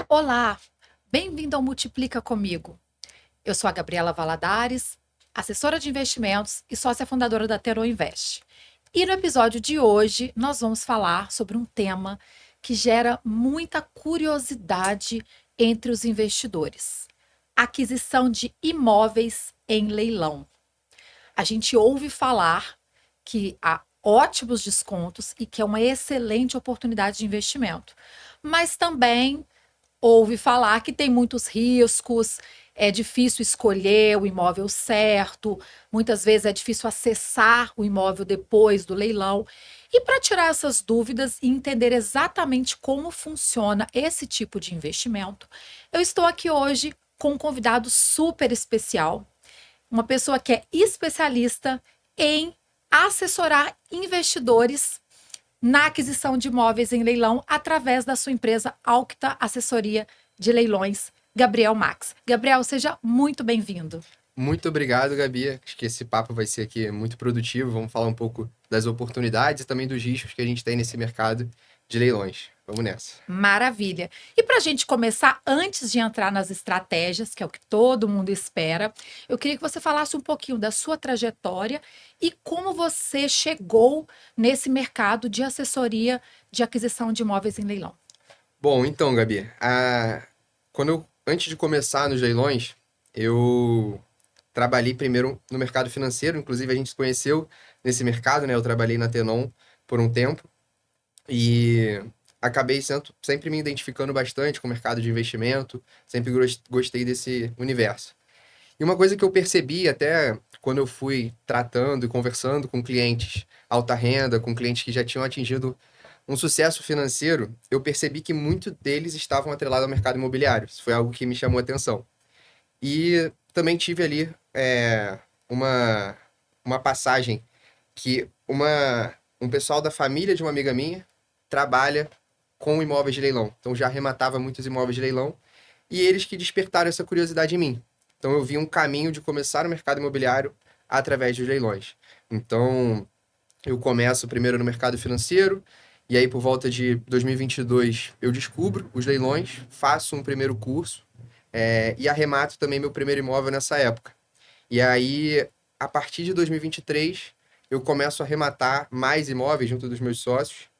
Olá, bem-vindo ao Multiplica Comigo. Eu sou a Gabriela Valadares, assessora de investimentos e sócia fundadora da Tero Invest. E no episódio de hoje, nós vamos falar sobre um tema que gera muita curiosidade entre os investidores: aquisição de imóveis em leilão. A gente ouve falar que há ótimos descontos e que é uma excelente oportunidade de investimento, mas também ouve falar que tem muitos riscos, é difícil escolher o imóvel certo, muitas vezes é difícil acessar o imóvel depois do leilão. E para tirar essas dúvidas e entender exatamente como funciona esse tipo de investimento, eu estou aqui hoje com um convidado super especial, uma pessoa que é especialista em assessorar investidores na aquisição de imóveis em leilão através da sua empresa Alcta Assessoria de Leilões, Gabriel Max. Gabriel, seja muito bem-vindo. Muito obrigado, Gabi. Acho que esse papo vai ser aqui muito produtivo. Vamos falar um pouco das oportunidades e também dos riscos que a gente tem nesse mercado de leilões. Vamos nessa. Maravilha. E para a gente começar, antes de entrar nas estratégias, que é o que todo mundo espera, eu queria que você falasse um pouquinho da sua trajetória e como você chegou nesse mercado de assessoria de aquisição de imóveis em leilão. Bom, então, Gabi, antes de começar nos leilões, eu trabalhei primeiro no mercado financeiro. Inclusive, a gente se conheceu nesse mercado, né? Eu trabalhei na Tenon por um tempo e acabei sempre me identificando bastante com o mercado de investimento, sempre gostei desse universo. E uma coisa que eu percebi até quando eu fui tratando e conversando com clientes alta renda, com clientes que já tinham atingido um sucesso financeiro, eu percebi que muitos deles estavam atrelados ao mercado imobiliário. Isso foi algo que me chamou a atenção. E também tive ali uma, uma passagem que um pessoal da família de uma amiga minha trabalha com imóveis de leilão. Então já arrematava muitos imóveis de leilão e eles que despertaram essa curiosidade em mim. Então eu vi um caminho de começar no mercado imobiliário através dos leilões. Então eu começo primeiro no mercado financeiro e aí por volta de 2022 eu descubro os leilões, faço um primeiro curso e arremato também meu primeiro imóvel nessa época. E aí, a partir de 2023, eu começo a arrematar mais imóveis junto dos meus sócios.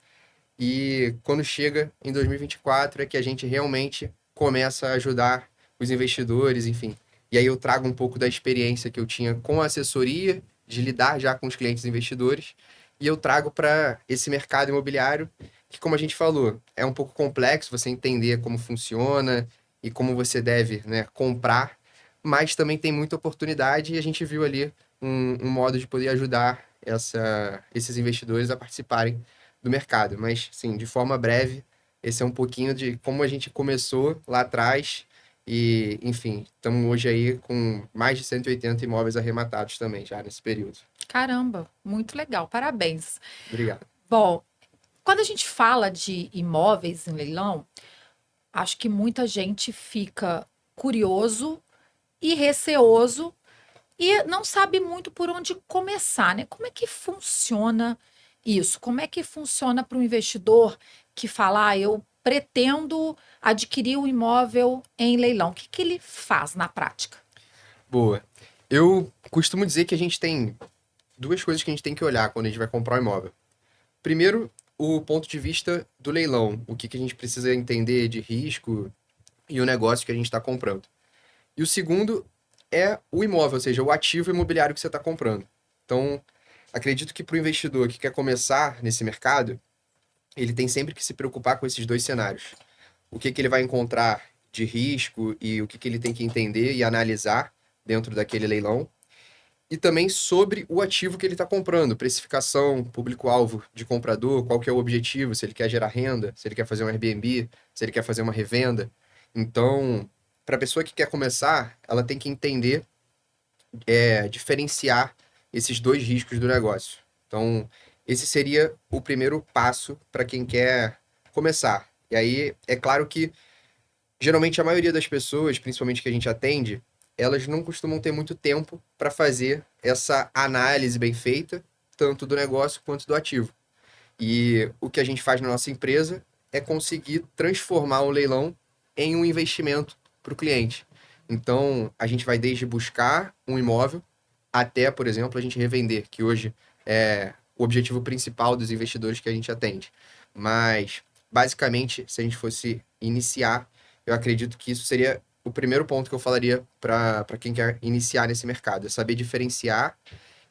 E quando chega em 2024 é que a gente realmente começa a ajudar os investidores, enfim. E aí eu trago um pouco da experiência que eu tinha com a assessoria, de lidar já com os clientes investidores, e eu trago para esse mercado imobiliário, que, como a gente falou, é um pouco complexo você entender como funciona e como você deve, né, comprar, mas também tem muita oportunidade e a gente viu ali um modo de poder ajudar esses investidores a participarem do mercado. Mas, sim, de forma breve, esse é um pouquinho de como a gente começou lá atrás. E, enfim, estamos hoje aí com mais de 180 imóveis arrematados também, já nesse período. Caramba, muito legal, parabéns. Obrigado. Bom, quando a gente fala de imóveis em leilão, acho que muita gente fica curioso e receoso e não sabe muito por onde começar, né? Como é que funciona isso? Como é que funciona para um investidor que fala, eu pretendo adquirir um imóvel em leilão? O que que ele faz na prática? Boa. Eu costumo dizer que a gente tem duas coisas que a gente tem que olhar quando a gente vai comprar um imóvel. Primeiro, o ponto de vista do leilão, o que a gente precisa entender de risco e o negócio que a gente está comprando. E o segundo é o imóvel, ou seja, o ativo imobiliário que você está comprando. Então, acredito que para o investidor que quer começar nesse mercado, ele tem sempre que se preocupar com esses dois cenários. O que ele vai encontrar de risco e o que ele tem que entender e analisar dentro daquele leilão. E também sobre o ativo que ele está comprando, precificação, público-alvo de comprador, qual que é o objetivo, se ele quer gerar renda, se ele quer fazer um Airbnb, se ele quer fazer uma revenda. Então, para a pessoa que quer começar, ela tem que entender, diferenciar esses dois riscos do negócio. Então, esse seria o primeiro passo para quem quer começar. E aí, é claro que, geralmente, a maioria das pessoas, principalmente que a gente atende, elas não costumam ter muito tempo para fazer essa análise bem feita, tanto do negócio quanto do ativo. E o que a gente faz na nossa empresa é conseguir transformar o leilão em um investimento para o cliente. Então, a gente vai desde buscar um imóvel até, por exemplo, a gente revender, que hoje é o objetivo principal dos investidores que a gente atende. Mas, basicamente, se a gente fosse iniciar, eu acredito que isso seria o primeiro ponto que eu falaria para quem quer iniciar nesse mercado, é saber diferenciar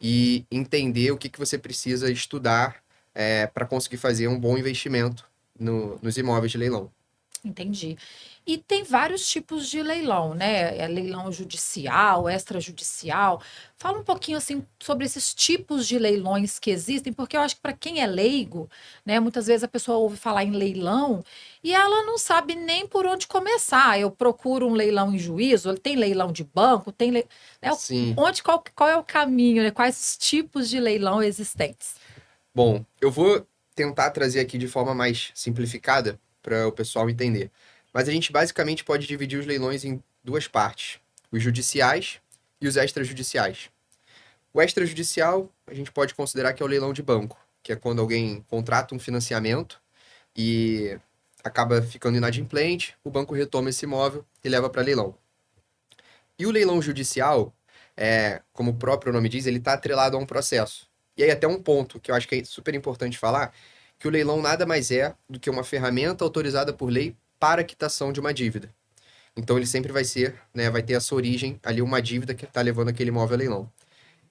e entender o que você precisa estudar para conseguir fazer um bom investimento nos imóveis de leilão. Entendi. E tem vários tipos de leilão, né? É leilão judicial, extrajudicial. Fala um pouquinho assim sobre esses tipos de leilões que existem, porque eu acho que para quem é leigo, né, muitas vezes a pessoa ouve falar em leilão e ela não sabe nem por onde começar. Eu procuro um leilão em juízo, tem leilão de banco, né, Sim. qual é o caminho, né? Quais os tipos de leilão existentes? Bom, eu vou tentar trazer aqui de forma mais simplificada para o pessoal entender. Mas a gente basicamente pode dividir os leilões em duas partes: os judiciais e os extrajudiciais. O extrajudicial, a gente pode considerar que é o leilão de banco, que é quando alguém contrata um financiamento e acaba ficando inadimplente, o banco retoma esse imóvel e leva para leilão. E o leilão judicial, como o próprio nome diz, ele está atrelado a um processo. E aí até um ponto que eu acho que é super importante falar, que o leilão nada mais é do que uma ferramenta autorizada por lei para a quitação de uma dívida. Então ele sempre vai ser, né, vai ter a sua origem ali uma dívida que está levando aquele imóvel a leilão.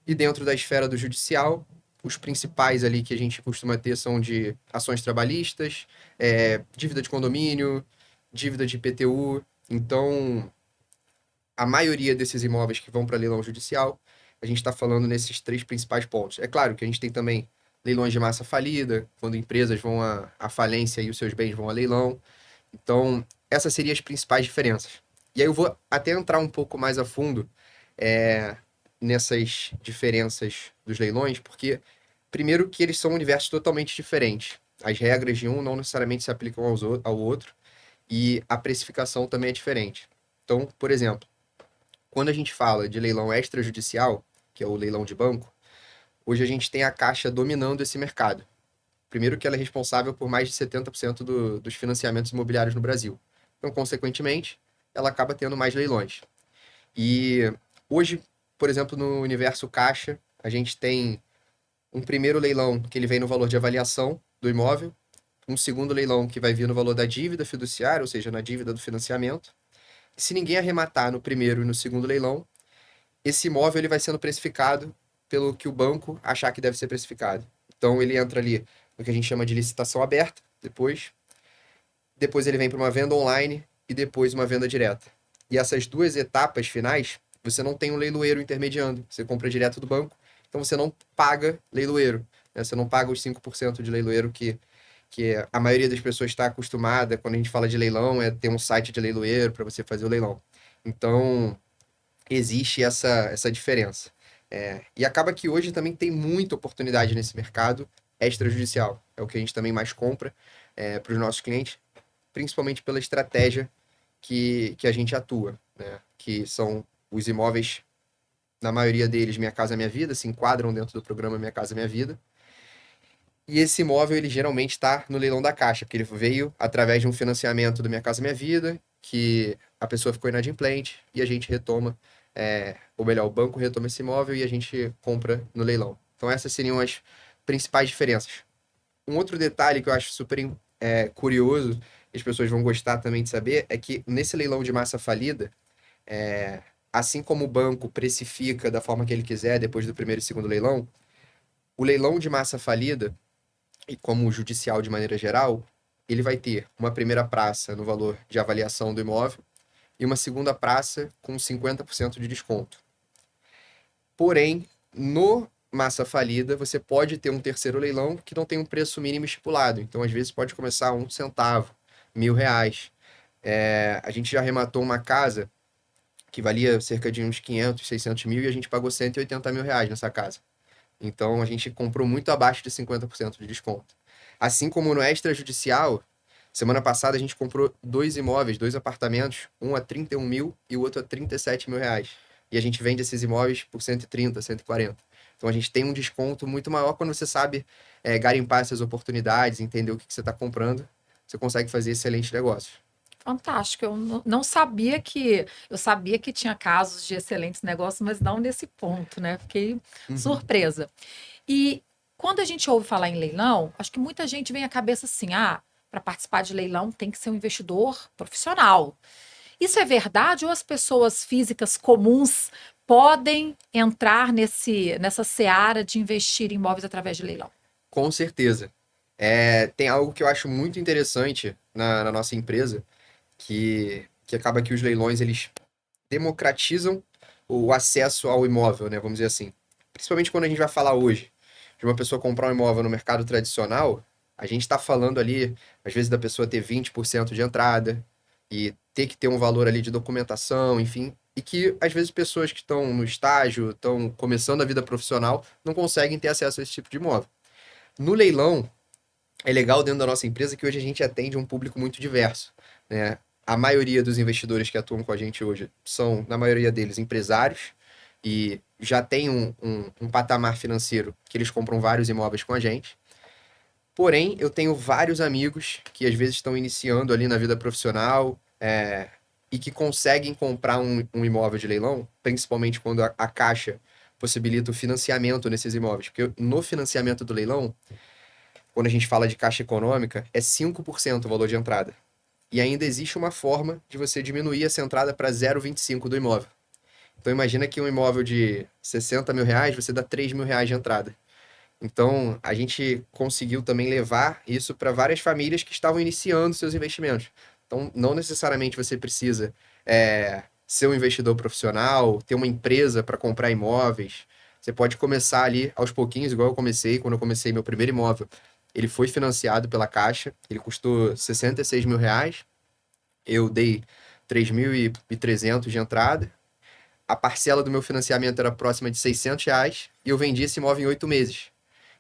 E dentro da esfera do judicial, os principais ali que a gente costuma ter são de ações trabalhistas, dívida de condomínio, dívida de IPTU. Então, a maioria desses imóveis que vão para leilão judicial, a gente está falando nesses três principais pontos. É claro que a gente tem também leilões de massa falida, quando empresas vão à falência e os seus bens vão a leilão. Então, essas seriam as principais diferenças. E aí eu vou até entrar um pouco mais a fundo é, nessas diferenças dos leilões, porque, primeiro, que eles são universos totalmente diferentes. As regras de um não necessariamente se aplicam ao outro, e a precificação também é diferente. Então, por exemplo, quando a gente fala de leilão extrajudicial, que é o leilão de banco, hoje a gente tem a Caixa dominando esse mercado. Primeiro que ela é responsável por mais de 70% dos financiamentos imobiliários no Brasil. Então, consequentemente, ela acaba tendo mais leilões. E hoje, por exemplo, no universo Caixa, a gente tem um primeiro leilão que ele vem no valor de avaliação do imóvel, um segundo leilão que vai vir no valor da dívida fiduciária, ou seja, na dívida do financiamento. E se ninguém arrematar no primeiro e no segundo leilão, esse imóvel ele vai sendo precificado pelo que o banco achar que deve ser precificado. Então ele entra ali no que a gente chama de licitação aberta, depois ele vem para uma venda online e depois uma venda direta. E essas duas etapas finais, você não tem um leiloeiro intermediando, você compra direto do banco, então você não paga leiloeiro, né? Você não paga os 5% de leiloeiro que a maioria das pessoas está acostumada, quando a gente fala de leilão, é ter um site de leiloeiro para você fazer o leilão. Então, existe essa diferença. E acaba que hoje também tem muita oportunidade nesse mercado extrajudicial. É o que a gente também mais compra para os nossos clientes, principalmente pela estratégia que a gente atua, né? Que são os imóveis, na maioria deles, Minha Casa Minha Vida, se enquadram dentro do programa Minha Casa Minha Vida. E esse imóvel, ele geralmente está no leilão da Caixa, porque ele veio através de um financiamento do Minha Casa Minha Vida, que a pessoa ficou inadimplente e a gente retoma, ou melhor, o banco retoma esse imóvel e a gente compra no leilão. Então essas seriam as principais diferenças. Um outro detalhe que eu acho super curioso, e as pessoas vão gostar também de saber, é que nesse leilão de massa falida, assim como o banco precifica da forma que ele quiser depois do primeiro e segundo leilão, o leilão de massa falida, e como o judicial de maneira geral, ele vai ter uma primeira praça no valor de avaliação do imóvel e uma segunda praça com 50% de desconto. Porém, no massa falida, você pode ter um terceiro leilão que não tem um preço mínimo estipulado. Então, às vezes, pode começar a 1 centavo, R$ 1.000. A gente já arrematou uma casa que valia cerca de uns 500, 600 mil e a gente pagou R$ 180.000 nessa casa. Então, a gente comprou muito abaixo de 50% de desconto. Assim como no extrajudicial, semana passada a gente comprou dois imóveis, dois apartamentos, um a 31 mil e o outro a R$ 37.000. E a gente vende esses imóveis por 130, 140. Então, a gente tem um desconto muito maior quando você sabe garimpar essas oportunidades, entender o que você está comprando, você consegue fazer excelentes negócios. Fantástico. Eu não sabia que. Eu sabia que tinha casos de excelentes negócios, mas não nesse ponto, né? Fiquei Uhum. surpresa. E quando a gente ouve falar em leilão, acho que muita gente vem à cabeça assim: ah, para participar de leilão tem que ser um investidor profissional. Isso é verdade ou as pessoas físicas comuns podem entrar nessa seara de investir em imóveis através de leilão? Com certeza. Tem algo que eu acho muito interessante na nossa empresa, que acaba que os leilões eles democratizam o acesso ao imóvel, né? Vamos dizer assim. Principalmente quando a gente vai falar hoje de uma pessoa comprar um imóvel no mercado tradicional, a gente está falando ali, às vezes, da pessoa ter 20% de entrada e ter que ter um valor ali de documentação, enfim, e que às vezes pessoas que estão no estágio, estão começando a vida profissional, não conseguem ter acesso a esse tipo de imóvel. No leilão, é legal dentro da nossa empresa que hoje a gente atende um público muito diverso, né? A maioria dos investidores que atuam com a gente hoje são, na maioria deles, empresários e já tem um patamar financeiro que eles compram vários imóveis com a gente. Porém, eu tenho vários amigos que às vezes estão iniciando ali na vida profissional, e que conseguem comprar um imóvel de leilão, principalmente quando a Caixa possibilita o financiamento nesses imóveis. Porque no financiamento do leilão, quando a gente fala de Caixa Econômica, é 5% o valor de entrada. E ainda existe uma forma de você diminuir essa entrada para 0,25 do imóvel. Então imagina que um imóvel de 60 mil reais, você dá 3 mil reais de entrada. Então a gente conseguiu também levar isso para várias famílias que estavam iniciando seus investimentos. Então não necessariamente você precisa ser um investidor profissional, ter uma empresa para comprar imóveis. Você pode começar ali aos pouquinhos, igual eu comecei, quando eu comecei meu primeiro imóvel. Ele foi financiado pela Caixa, ele custou 66 mil reais, eu dei 3.300 de entrada, a parcela do meu financiamento era próxima de 600 reais e eu vendi esse imóvel em 8 meses.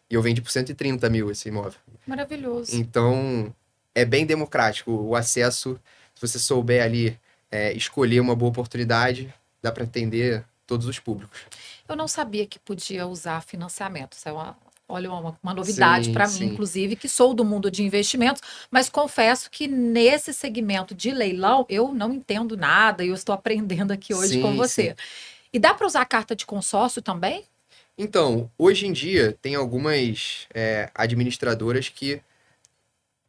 E eu vendi por 130 mil esse imóvel. Maravilhoso. Então, é bem democrático o acesso. Se você souber ali escolher uma boa oportunidade, dá para atender todos os públicos. Eu não sabia que podia usar financiamento. Isso é olha, uma novidade Sim, para mim, sim. inclusive, que sou do mundo de investimentos, mas confesso que nesse segmento de leilão eu não entendo nada e eu estou aprendendo aqui hoje com Sim, você. sim. E dá para usar carta de consórcio também? Então, hoje em dia, tem algumas administradoras que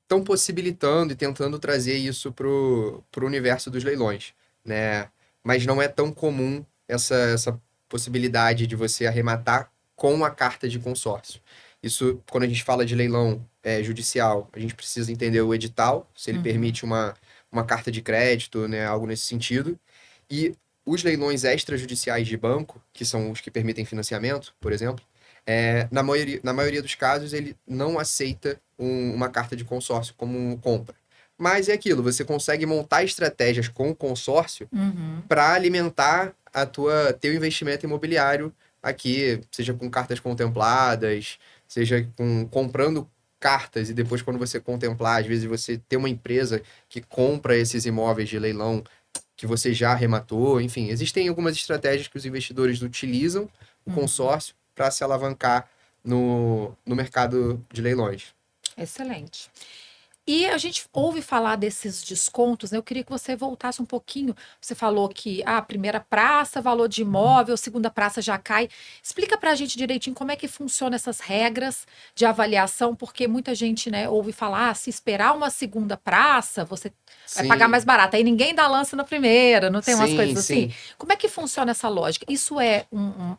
estão possibilitando e tentando trazer isso pro universo dos leilões, né? Mas não é tão comum essa possibilidade de você arrematar com a carta de consórcio. Isso, quando a gente fala de leilão judicial, a gente precisa entender o edital, se ele Uhum, permite uma carta de crédito, né? Algo nesse sentido. E os leilões extrajudiciais de banco, que são os que permitem financiamento, por exemplo, na maioria dos casos, ele não aceita uma carta de consórcio como compra. Mas é aquilo, você consegue montar estratégias com o consórcio uhum. para alimentar teu investimento imobiliário aqui, seja com cartas contempladas, seja comprando cartas e depois quando você contemplar, às vezes você ter uma empresa que compra esses imóveis de leilão que você já arrematou, enfim, existem algumas estratégias que os investidores utilizam o Uhum. consórcio para se alavancar no mercado de leilões. Excelente. E a gente ouve falar desses descontos, né? Eu queria que você voltasse um pouquinho. Você falou que a primeira praça, valor de imóvel, segunda praça já cai. Explica para a gente direitinho como é que funciona essas regras de avaliação, porque muita gente, né, ouve falar, se esperar uma segunda praça, você vai pagar mais Sim, barato. Aí ninguém dá lança na primeira, não tem umas sim, coisas assim? sim, Como é que funciona essa lógica? Isso é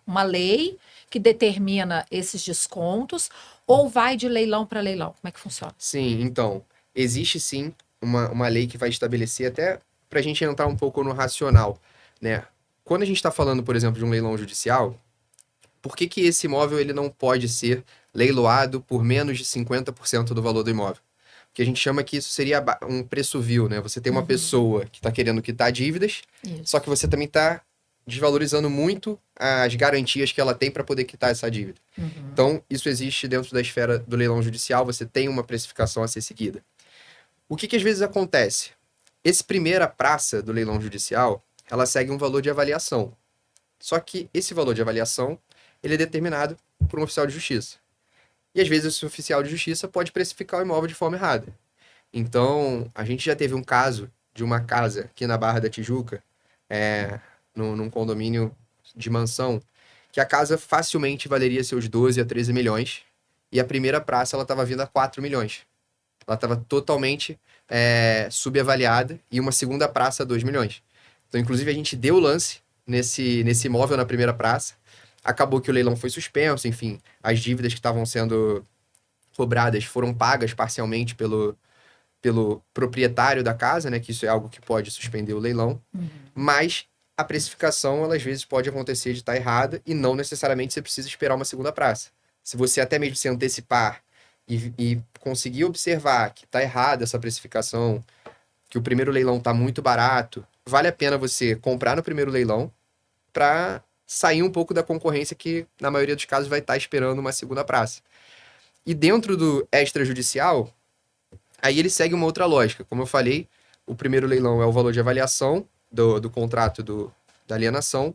uma lei que determina esses descontos ou vai de leilão para leilão? Como é que funciona? sim. Então, existe sim uma lei que vai estabelecer, até para a gente entrar um pouco no racional, né? Quando a gente está falando, por exemplo, de um leilão judicial, por que que esse imóvel ele não pode ser leiloado por menos de 50% do valor do imóvel? Porque a gente chama que isso seria um preço vil, né? Você tem uma Uhum. pessoa que está querendo quitar dívidas, só que Isso. você também está desvalorizando muito as garantias que ela tem para poder quitar essa dívida. Uhum. Então, isso existe dentro da esfera do leilão judicial, você tem uma precificação a ser seguida. O que que às vezes acontece? Esse primeira praça do leilão judicial, ela segue um valor de avaliação. Só que esse valor de avaliação, ele é determinado por um oficial de justiça. E às vezes esse oficial de justiça pode precificar o imóvel de forma errada. Então, a gente já teve um caso de uma casa aqui na Barra da Tijuca, num condomínio de mansão, que a casa facilmente valeria seus 12 a 13 milhões, e a primeira praça ela estava vindo a 4 milhões. Ela estava totalmente subavaliada, e uma segunda praça a 2 milhões. Então, inclusive, a gente deu o lance nesse imóvel na primeira praça. Acabou que o leilão foi suspenso, enfim, as dívidas que estavam sendo cobradas foram pagas parcialmente pelo proprietário da casa, né? Que isso é algo que pode suspender o leilão. Mas a precificação, ela, às vezes, pode acontecer de estar errada e não necessariamente você precisa esperar uma segunda praça. Se você até mesmo se antecipar e conseguir observar que está errada essa precificação, que o primeiro leilão está muito barato, vale a pena você comprar no primeiro leilão para sair um pouco da concorrência que, na maioria dos casos, vai estar esperando uma segunda praça. E dentro do extrajudicial, aí ele segue uma outra lógica. Como eu falei, o primeiro leilão é o valor de avaliação do contrato da alienação,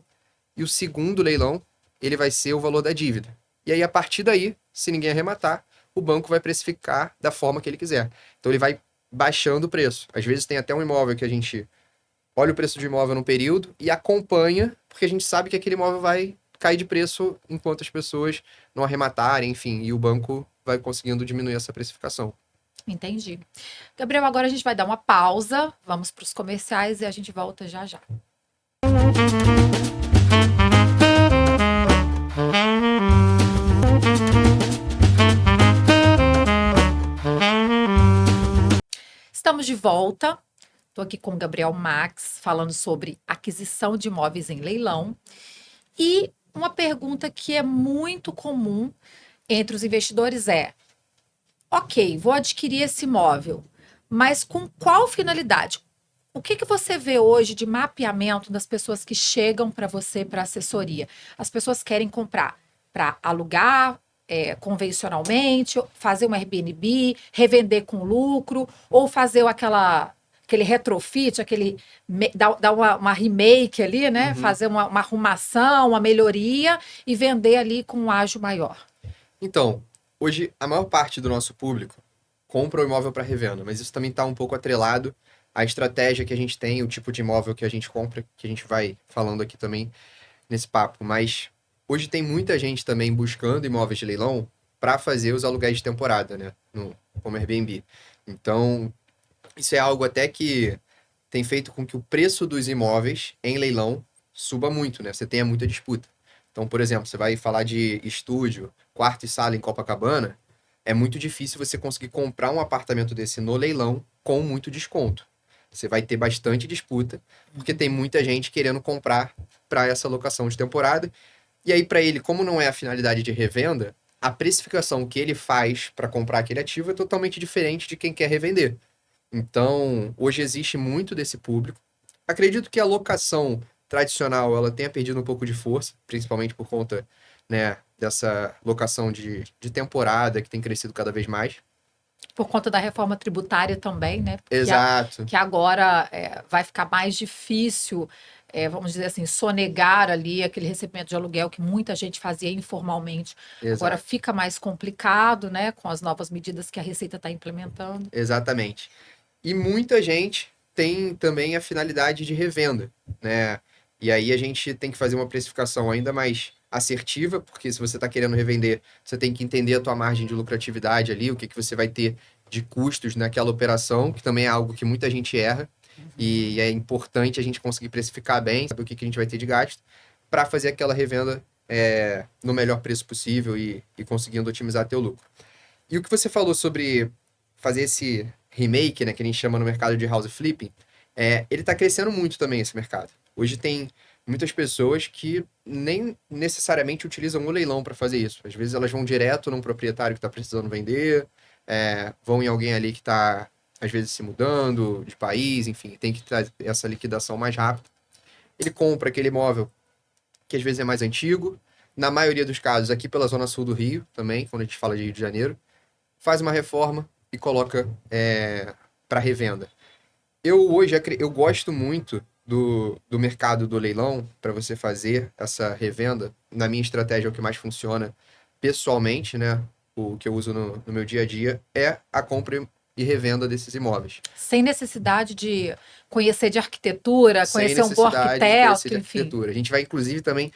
e o segundo leilão, ele vai ser o valor da dívida. E aí, a partir daí, se ninguém arrematar, o banco vai precificar da forma que ele quiser. Então, ele vai baixando o preço. Às vezes, tem até um imóvel que a gente olha o preço do imóvel num período e acompanha, porque a gente sabe que aquele imóvel vai cair de preço enquanto as pessoas não arrematarem, enfim, e o banco vai conseguindo diminuir essa precificação. Entendi. Gabriel, agora a gente vai dar uma pausa, vamos para os comerciais e a gente volta já já. Estamos de volta. Estou aqui com o Gabriel Max, falando sobre aquisição de imóveis em leilão. E uma pergunta que é muito comum entre os investidores é: ok, vou adquirir esse imóvel, mas com qual finalidade? O que você vê hoje de mapeamento das pessoas que chegam para você para assessoria? As pessoas querem comprar para alugar convencionalmente, fazer um Airbnb, revender com lucro, ou fazer aquele retrofit, dar uma remake ali, né? Fazer uma arrumação, uma melhoria e vender ali com um ágio maior. Então, hoje a maior parte do nosso público compra o imóvel para revenda, mas isso também está um pouco atrelado à estratégia que a gente tem, o tipo de imóvel que a gente compra, que a gente vai falando aqui também nesse papo. Mas hoje tem muita gente também buscando imóveis de leilão para fazer os aluguéis de temporada, né? Como Airbnb. Então, isso é algo até que tem feito com que o preço dos imóveis em leilão suba muito, né? Você tenha muita disputa. Então, por exemplo, você vai falar de estúdio, quarto e sala em Copacabana, é muito difícil você conseguir comprar um apartamento desse no leilão com muito desconto. Você vai ter bastante disputa, porque tem muita gente querendo comprar para essa locação de temporada. E aí, para ele, como não é a finalidade de revenda, a precificação que ele faz para comprar aquele ativo é totalmente diferente de quem quer revender. Então, hoje existe muito desse público. Acredito que a locação tradicional ela tenha perdido um pouco de força, principalmente por conta, né, dessa locação de temporada que tem crescido cada vez mais. Por conta da reforma tributária também, né? Exato. Que agora vai ficar mais difícil, vamos dizer assim, sonegar ali aquele recebimento de aluguel que muita gente fazia informalmente. Exato. Agora fica mais complicado, né? Com as novas medidas que a Receita está implementando. Exatamente. E muita gente tem também a finalidade de revenda, né? E aí a gente tem que fazer uma precificação ainda mais assertiva, porque se você está querendo revender, você tem que entender a tua margem de lucratividade ali, o que você vai ter de custos naquela operação, que também é algo que muita gente erra, e é importante a gente conseguir precificar bem, saber o que a gente vai ter de gasto, para fazer aquela revenda no melhor preço possível e conseguindo otimizar teu lucro. E o que você falou sobre fazer esse remake, né, que a gente chama no mercado de house flipping, ele está crescendo muito também esse mercado. Hoje tem muitas pessoas que nem necessariamente utilizam o leilão para fazer isso. Às vezes elas vão direto num proprietário que está precisando vender, vão em alguém ali que está, às vezes, se mudando de país, enfim, tem que trazer essa liquidação mais rápida. Ele compra aquele imóvel que às vezes é mais antigo, na maioria dos casos aqui pela zona sul do Rio também, quando a gente fala de Rio de Janeiro, faz uma reforma e coloca para revenda. Eu gosto muito do mercado do leilão para você fazer essa revenda. Na minha estratégia, o que mais funciona pessoalmente, né? O que eu uso no meu dia a dia é a compra e revenda desses imóveis. Sem necessidade de conhecer de arquitetura, Sem conhecer um bom necessidade de conhecer arquiteto, de enfim. arquitetura. A gente vai, inclusive, também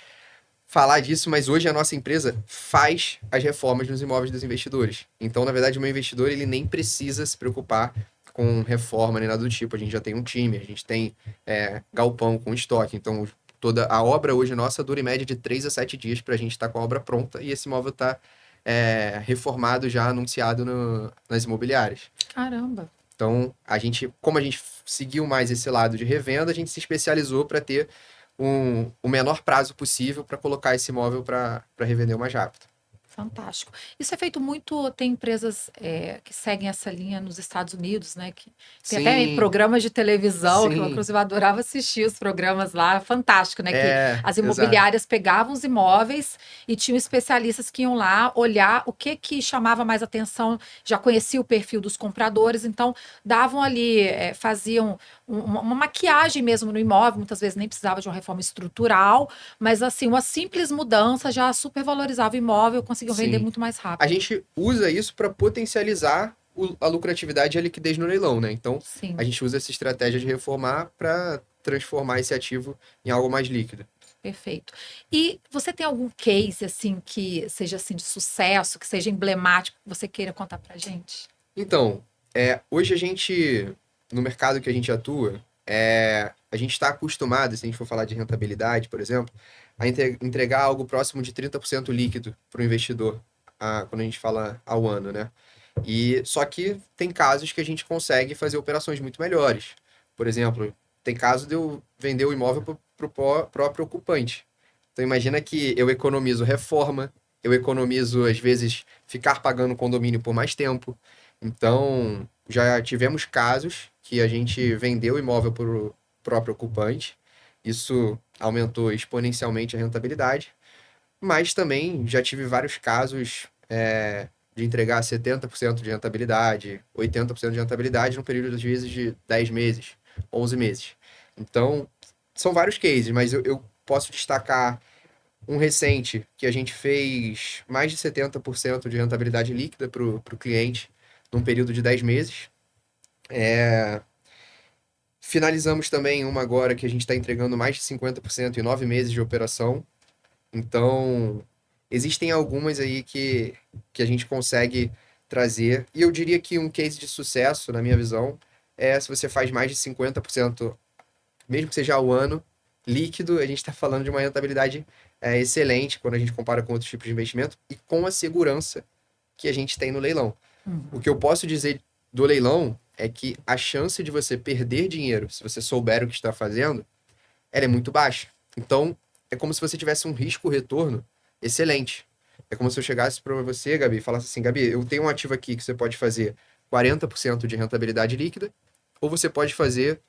falar disso, mas hoje a nossa empresa faz as reformas nos imóveis dos investidores. Então, na verdade, o meu investidor ele nem precisa se preocupar com reforma nem nada do tipo. A gente já tem um time, a gente tem galpão com estoque. Então, toda a obra hoje nossa dura em média de 3 a 7 dias para a gente estar com a obra pronta e esse imóvel está reformado já anunciado nas imobiliárias. Caramba. Então, como a gente seguiu mais esse lado de revenda, a gente se especializou para ter o menor prazo possível para colocar esse imóvel para revender o mais rápido. Fantástico. Isso é feito muito, tem empresas que seguem essa linha nos Estados Unidos, né? Que tem até Sim, programas de televisão, que eu sim, inclusive adorava assistir os programas lá, fantástico, né? Que as exato. imobiliárias pegavam os imóveis e tinham especialistas que iam lá olhar o que chamava mais atenção, já conhecia o perfil dos compradores, então davam ali, faziam uma maquiagem mesmo no imóvel, muitas vezes nem precisava de uma reforma estrutural, mas assim, uma simples mudança já supervalorizava o imóvel, conseguiam vender Sim. muito mais A rápido. gente usa isso para potencializar a lucratividade e a liquidez no leilão, né? Então, a Sim, gente usa essa estratégia de reformar para transformar esse ativo em algo mais líquido. perfeito. E você tem algum case assim que seja assim de sucesso, que seja emblemático, que você queira contar pra gente? Então, hoje no mercado que a gente atua, a gente está acostumado, se a gente for falar de rentabilidade, por exemplo, a entregar algo próximo de 30% líquido para o investidor, quando a gente fala ao ano, né? Só que tem casos que a gente consegue fazer operações muito melhores. Por exemplo, tem caso de eu vender o imóvel para o próprio ocupante. Então imagina que eu economizo reforma, eu economizo, às vezes, ficar pagando o condomínio por mais tempo. Então, já tivemos casos que a gente vendeu o imóvel para o próprio ocupante. Isso aumentou exponencialmente a rentabilidade. Mas também já tive vários casos de entregar 70% de rentabilidade, 80% de rentabilidade num período, às vezes, de 10 meses, 11 meses. Então, são vários cases, mas eu posso destacar um recente que a gente fez mais de 70% de rentabilidade líquida para o cliente num período de 10 meses. Finalizamos também uma agora que a gente está entregando mais de 50% em 9 meses de operação. Então, existem algumas aí que a gente consegue trazer. E eu diria que um case de sucesso, na minha visão, é se você faz mais de 50%, mesmo que seja ao ano, líquido, a gente está falando de uma rentabilidade excelente quando a gente compara com outros tipos de investimento e com a segurança que a gente tem no leilão. O Uhum. que eu posso dizer do leilão é que a chance de você perder dinheiro, se você souber o que está fazendo, ela é muito baixa. Então, é como se você tivesse um risco-retorno excelente. É como se eu chegasse para você, Gabi, e falasse assim: Gabi, eu tenho um ativo aqui que você pode fazer 40% de rentabilidade líquida, ou você pode fazer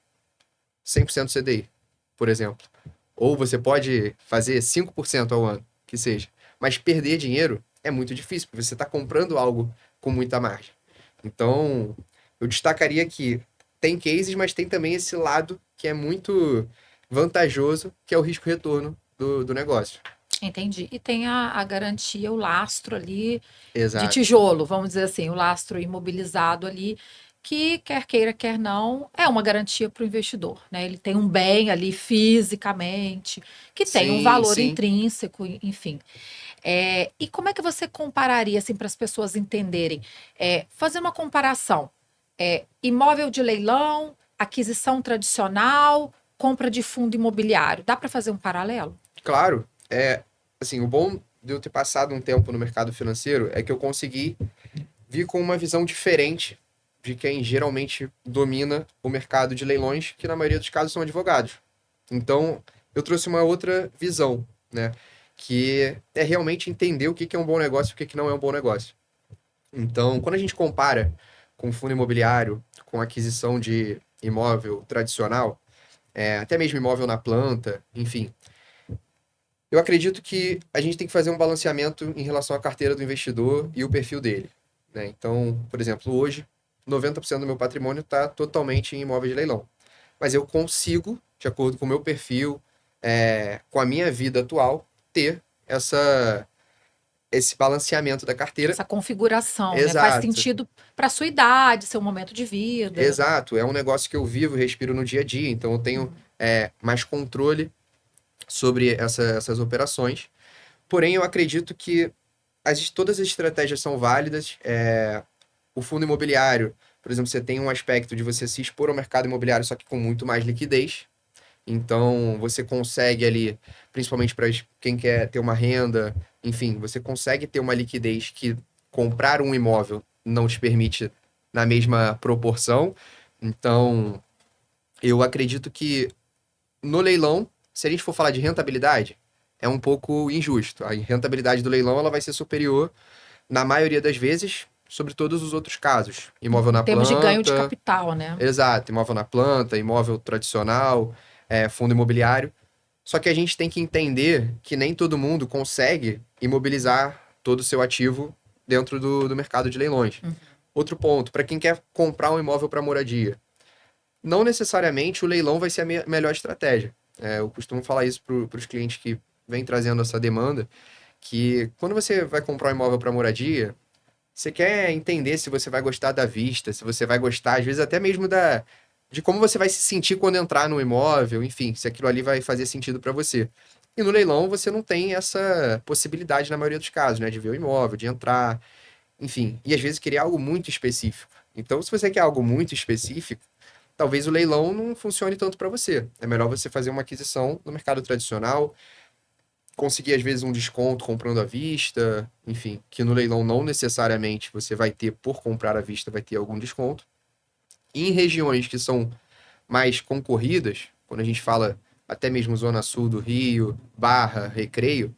100% CDI, por exemplo. Ou você pode fazer 5% ao ano, que seja. Mas perder dinheiro é muito difícil, porque você está comprando algo com muita margem. Então, eu destacaria que tem cases, mas tem também esse lado que é muito vantajoso, que é o risco-retorno do negócio. Entendi. E tem a garantia, o lastro ali de Exato. tijolo, vamos dizer assim, o lastro imobilizado ali, que quer queira, quer não, é uma garantia para o investidor, né? Ele tem um bem ali fisicamente, que tem um Sim, valor sim. intrínseco, enfim. E como é que você compararia, assim, para as pessoas entenderem? Fazer uma comparação. Imóvel de leilão, aquisição tradicional, compra de fundo imobiliário. Dá para fazer um paralelo? Claro, assim, o bom de eu ter passado um tempo no mercado financeiro é que eu consegui vir com uma visão diferente de quem geralmente domina o mercado de leilões, que na maioria dos casos são advogados. Então, eu trouxe uma outra visão, né? Que é realmente entender o que que é um bom negócio e o que que não é um bom negócio. Então, quando a gente compara com fundo imobiliário, com aquisição de imóvel tradicional, até mesmo imóvel na planta, enfim, eu acredito que a gente tem que fazer um balanceamento em relação à carteira do investidor e o perfil dele, né? Então, por exemplo, hoje, 90% do meu patrimônio está totalmente em imóveis de leilão. Mas eu consigo, de acordo com o meu perfil, com a minha vida atual, ter essa, esse balanceamento da carteira. Essa configuração, né? Faz Exato. sentido para sua idade, seu momento de vida. Exato, é um negócio que eu vivo, respiro no dia a dia, então eu tenho mais controle sobre essas operações. Porém, eu acredito que todas as estratégias são válidas. O fundo imobiliário, por exemplo, você tem um aspecto de você se expor ao mercado imobiliário, só que com muito mais liquidez. Então, você consegue ali, principalmente para quem quer ter uma renda, enfim, você consegue ter uma liquidez que comprar um imóvel não te permite na mesma proporção. Então, eu acredito que no leilão, se a gente for falar de rentabilidade, é um pouco injusto. A rentabilidade do leilão ela vai ser superior, na maioria das vezes, sobre todos os outros casos. Imóvel Em na termos de ganho de planta, capital, né? exato, imóvel na planta, imóvel tradicional, fundo imobiliário. Só que a gente tem que entender que nem todo mundo consegue imobilizar todo o seu ativo dentro do mercado de leilões. Outro ponto, para quem quer comprar um imóvel para moradia, não necessariamente o leilão vai ser a melhor estratégia. Eu costumo falar isso para os clientes que vêm trazendo essa demanda, que quando você vai comprar um imóvel para moradia, você quer entender se você vai gostar da vista, se você vai gostar, às vezes até mesmo de como você vai se sentir quando entrar no imóvel, enfim, se aquilo ali vai fazer sentido para você. E no leilão você não tem essa possibilidade na maioria dos casos, né, de ver o imóvel, de entrar, enfim, e às vezes querer algo muito específico. Então, se você quer algo muito específico, talvez o leilão não funcione tanto para você. É melhor você fazer uma aquisição no mercado tradicional, conseguir às vezes um desconto comprando à vista, enfim, que no leilão não necessariamente você vai ter por comprar à vista, vai ter algum desconto. E em regiões que são mais concorridas, quando a gente fala até mesmo Zona Sul do Rio, Barra, Recreio,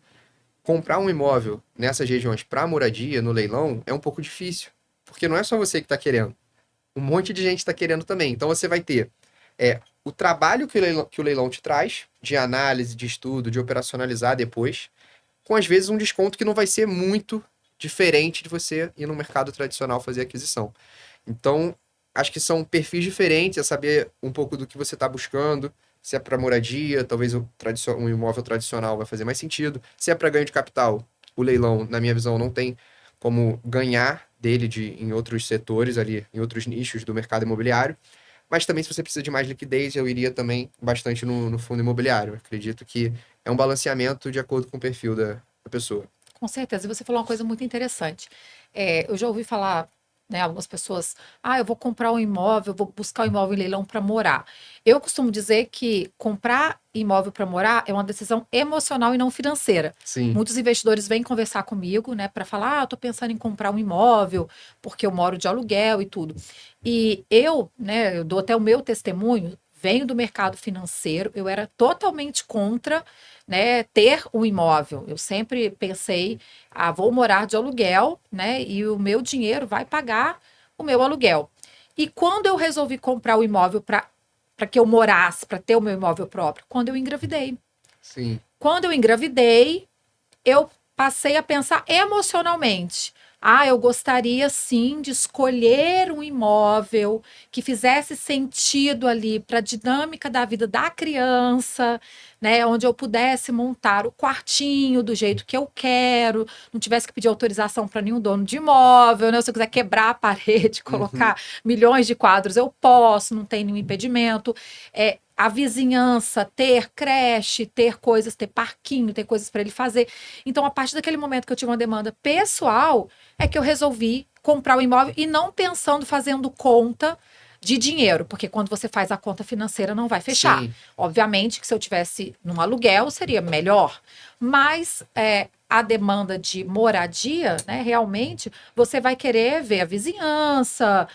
comprar um imóvel nessas regiões para moradia no leilão é um pouco difícil, porque não é só você que está querendo. Um monte de gente está querendo também. Então você vai ter o trabalho que o leilão te traz, de análise, de estudo, de operacionalizar depois, com às vezes um desconto que não vai ser muito diferente de você ir no mercado tradicional fazer aquisição. Então, acho que são perfis diferentes, é saber um pouco do que você está buscando, se é para moradia, talvez um imóvel tradicional vai fazer mais sentido, se é para ganho de capital, o leilão, na minha visão, não tem como ganhar dele em outros setores ali, em outros nichos do mercado imobiliário. Mas também, se você precisa de mais liquidez, eu iria também bastante no fundo imobiliário. Eu acredito que é um balanceamento de acordo com o perfil da pessoa. Com certeza. E você falou uma coisa muito interessante. Eu já ouvi falar, né, algumas pessoas, eu vou comprar um imóvel, vou buscar um imóvel em leilão para morar. Eu costumo dizer que comprar imóvel para morar é uma decisão emocional e não financeira. Sim, Muitos investidores vêm conversar comigo, né, para falar, eu estou pensando em comprar um imóvel porque eu moro de aluguel e tudo. E eu, né, eu dou até o meu testemunho, venho do mercado financeiro, eu era totalmente contra, né, ter um imóvel. Eu sempre pensei, vou morar de aluguel, né, e o meu dinheiro vai pagar o meu aluguel. E quando eu resolvi comprar o imóvel para que eu morasse, para ter o meu imóvel próprio, quando eu engravidei. sim. Quando eu engravidei, eu passei a pensar emocionalmente. Eu gostaria sim de escolher um imóvel que fizesse sentido ali para a dinâmica da vida da criança, né? Onde eu pudesse montar o quartinho do jeito que eu quero, não tivesse que pedir autorização para nenhum dono de imóvel, né? Se eu quiser quebrar a parede, Uhum, colocar milhões de quadros, eu posso, não tem nenhum impedimento. A vizinhança, ter creche, ter coisas, ter parquinho, ter coisas para ele fazer. Então, a partir daquele momento que eu tive uma demanda pessoal, é que eu resolvi comprar o imóvel e não pensando, fazendo conta de dinheiro, porque quando você faz a conta financeira não vai fechar. sim, Obviamente que se eu tivesse num aluguel seria melhor, mas a demanda de moradia, né, realmente você vai querer ver a vizinhança,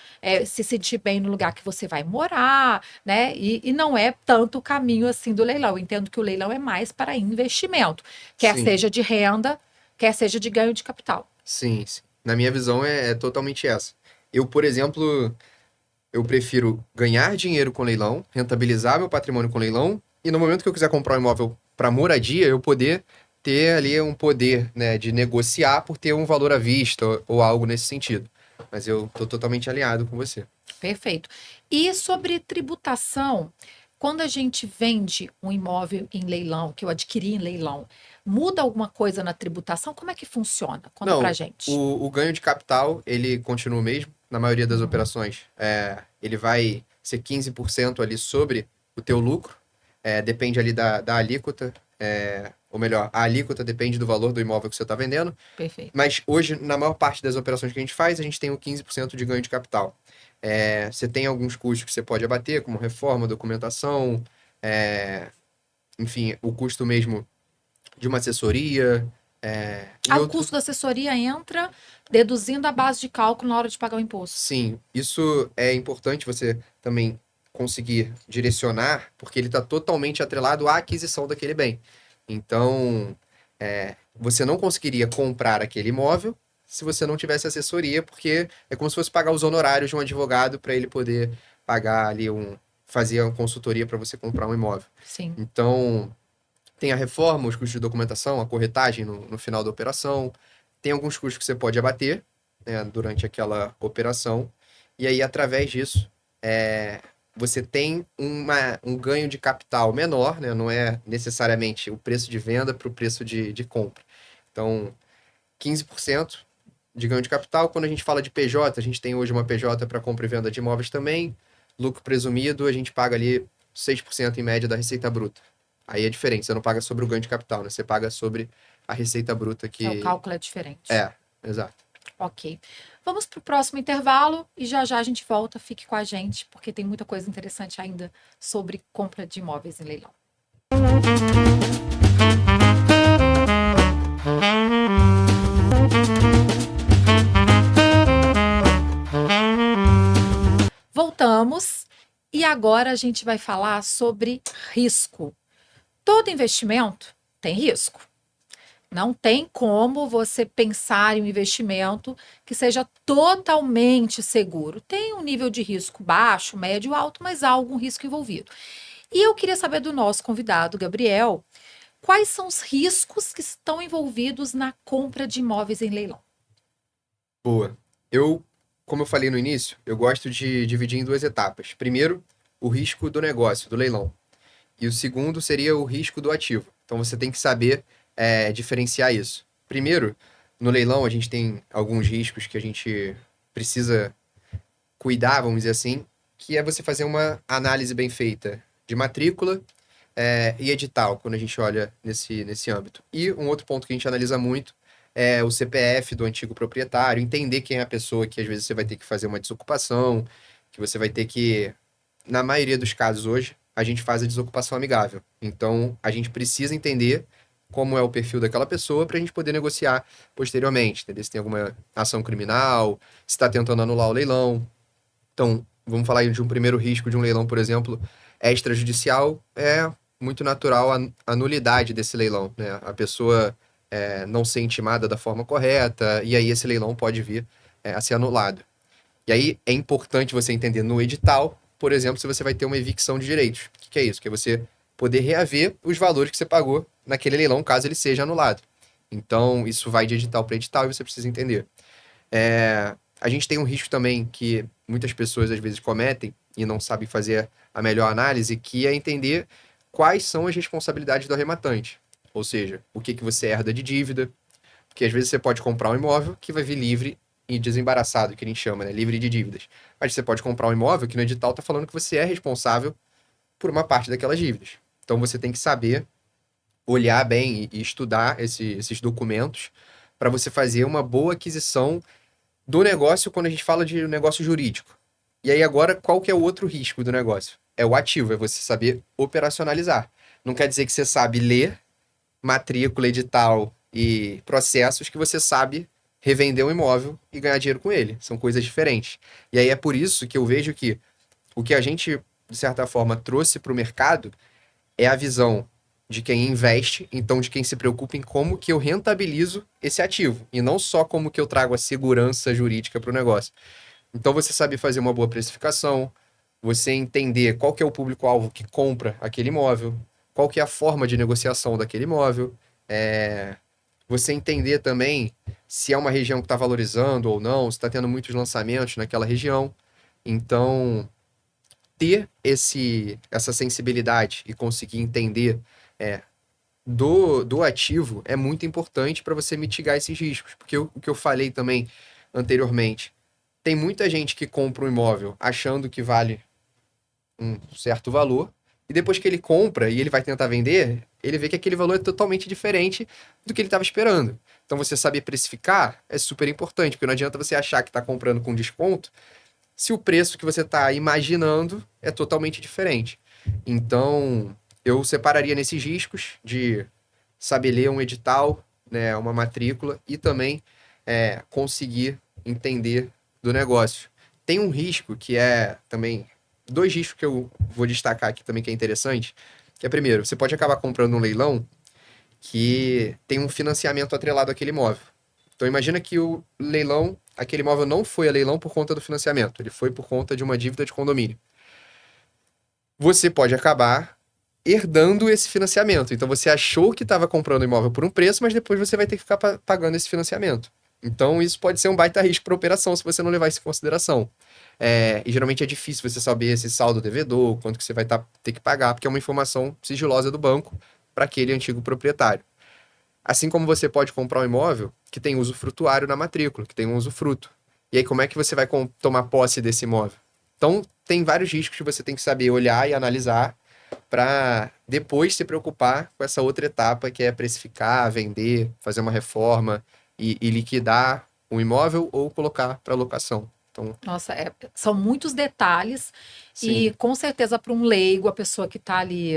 se sentir bem no lugar que você vai morar, né? E não é tanto o caminho assim do leilão. Eu entendo que o leilão é mais para investimento, quer sim, seja de renda, quer seja de ganho de capital. sim, sim. Na minha visão é totalmente essa. Eu, por exemplo, eu prefiro ganhar dinheiro com leilão, rentabilizar meu patrimônio com leilão, e no momento que eu quiser comprar um imóvel para moradia, eu poder ter ali um poder, né, de negociar por ter um valor à vista ou algo nesse sentido. Mas eu tô totalmente alinhado com você. Perfeito. E sobre tributação, quando a gente vende um imóvel em leilão, que eu adquiri em leilão, muda alguma coisa na tributação? Como é que funciona? Conta pra Não, gente. o ganho de capital, ele continua o mesmo na maioria das Uhum, operações. Ele vai ser 15% ali sobre o teu lucro, depende ali da alíquota, ou melhor, a alíquota depende do valor do imóvel que você está vendendo, perfeito. mas hoje, na maior parte das operações que a gente faz, a gente tem o 15% de ganho de capital. Você tem alguns custos que você pode abater, como reforma, documentação, é, enfim, o custo mesmo de uma assessoria, e Ah, o outro. custo da assessoria entra deduzindo a base de cálculo na hora de pagar o imposto. Sim, isso é importante você também conseguir direcionar, porque ele está totalmente atrelado à aquisição daquele bem. Então, você não conseguiria comprar aquele imóvel se você não tivesse assessoria, porque é como se fosse pagar os honorários de um advogado para ele poder pagar ali fazer uma consultoria para você comprar um imóvel. Sim. Então, tem a reforma, os custos de documentação, a corretagem no final da operação. Tem alguns custos que você pode abater, né, durante aquela operação. E aí, através disso, você tem um ganho de capital menor, né? Não é necessariamente o preço de venda para o preço de compra. Então, 15% de ganho de capital. Quando a gente fala de PJ, a gente tem hoje uma PJ para compra e venda de imóveis também. Lucro presumido, a gente paga ali 6% em média da receita bruta. Aí é diferente, você não paga sobre o ganho de capital, né? Você paga sobre a receita bruta O que. cálculo é diferente. É, exato. Ok. Vamos para o próximo intervalo e já já a gente volta. Fique com a gente, porque tem muita coisa interessante ainda sobre compra de imóveis em leilão. Voltamos e agora a gente vai falar sobre risco. Todo investimento tem risco. Não tem como você pensar em um investimento que seja totalmente seguro. Tem um nível de risco baixo, médio, alto, mas há algum risco envolvido. E eu queria saber do nosso convidado, Gabriel, quais são os riscos que estão envolvidos na compra de imóveis em leilão? Boa. Como eu falei no início, eu gosto de dividir em duas etapas. Primeiro, o risco do negócio, do leilão. E o segundo seria o risco do ativo. Então você tem que saber diferenciar isso. Primeiro, no leilão a gente tem alguns riscos que a gente precisa cuidar, vamos dizer assim, que é você fazer uma análise bem feita de matrícula e edital, quando a gente olha nesse âmbito. E um outro ponto que a gente analisa muito é o CPF do antigo proprietário, entender quem é a pessoa que às vezes você vai ter que fazer uma desocupação, que você vai ter que, na maioria dos casos hoje, a gente faz a desocupação amigável. Então, a gente precisa entender como é o perfil daquela pessoa para a gente poder negociar posteriormente, entendeu? Se tem alguma ação criminal, se está tentando anular o leilão. Então, vamos falar aí de um primeiro risco de um leilão, por exemplo, extrajudicial. É muito natural a nulidade desse leilão, né? A pessoa não ser intimada da forma correta, e aí esse leilão pode vir a ser anulado. E aí é importante você entender no edital, por exemplo, se você vai ter uma evicção de direitos. O que é isso? Que é você poder reaver os valores que você pagou naquele leilão, caso ele seja anulado. Então, isso vai de edital para edital e você precisa entender. A gente tem um risco também que muitas pessoas às vezes cometem e não sabem fazer a melhor análise, que é entender quais são as responsabilidades do arrematante. Ou seja, o que que você herda de dívida, porque às vezes você pode comprar um imóvel que vai vir livre e desembaraçado, que a gente chama, né? Livre de dívidas. Mas você pode comprar um imóvel que no edital está falando que você é responsável por uma parte daquelas dívidas. Então você tem que saber olhar bem e estudar esses documentos para você fazer uma boa aquisição do negócio quando a gente fala de negócio jurídico. E aí agora, qual que é o outro risco do negócio? É o ativo, é você saber operacionalizar. Não quer dizer que você sabe ler matrícula, edital e processos que você sabe revender um imóvel e ganhar dinheiro com ele. São coisas diferentes. E aí é por isso que eu vejo que o que a gente, de certa forma, trouxe para o mercado é a visão de quem investe, então de quem se preocupa em como que eu rentabilizo esse ativo, e não só como que eu trago a segurança jurídica para o negócio. Então você sabe fazer uma boa precificação, você entender qual que é o público-alvo que compra aquele imóvel, qual que é a forma de negociação daquele imóvel, você entender também se é uma região que está valorizando ou não, se está tendo muitos lançamentos naquela região. Então, ter essa sensibilidade e conseguir entender do ativo é muito importante para você mitigar esses riscos. Porque o que eu falei também anteriormente, tem muita gente que compra um imóvel achando que vale um certo valor, e depois que ele compra e ele vai tentar vender, ele vê que aquele valor é totalmente diferente do que ele estava esperando. Então você saber precificar é super importante, porque não adianta você achar que está comprando com desconto se o preço que você está imaginando é totalmente diferente. Então, eu separaria nesses riscos de saber ler um edital, né, uma matrícula e também conseguir entender do negócio. Tem um risco que é também, dois riscos que eu vou destacar aqui também que é interessante, que é primeiro, você pode acabar comprando um leilão que tem um financiamento atrelado àquele imóvel. Então imagina que o leilão, aquele imóvel não foi a leilão por conta do financiamento, ele foi por conta de uma dívida de condomínio. Você pode acabar herdando esse financiamento. Então você achou que estava comprando o imóvel por um preço, mas depois você vai ter que ficar pagando esse financiamento. Então isso pode ser um baita risco para a operação se você não levar isso em consideração. E geralmente é difícil você saber esse saldo devedor, quanto que você vai ter que pagar, porque é uma informação sigilosa do banco para aquele antigo proprietário. Assim como você pode comprar um imóvel que tem usufrutuário na matrícula, que tem um usufruto. E aí, como é que você vai tomar posse desse imóvel? Então, tem vários riscos que você tem que saber olhar e analisar para depois se preocupar com essa outra etapa, que é precificar, vender, fazer uma reforma e liquidar o imóvel ou colocar para locação. Então, Nossa, são muitos detalhes e sim, com certeza para um leigo, a pessoa que está ali,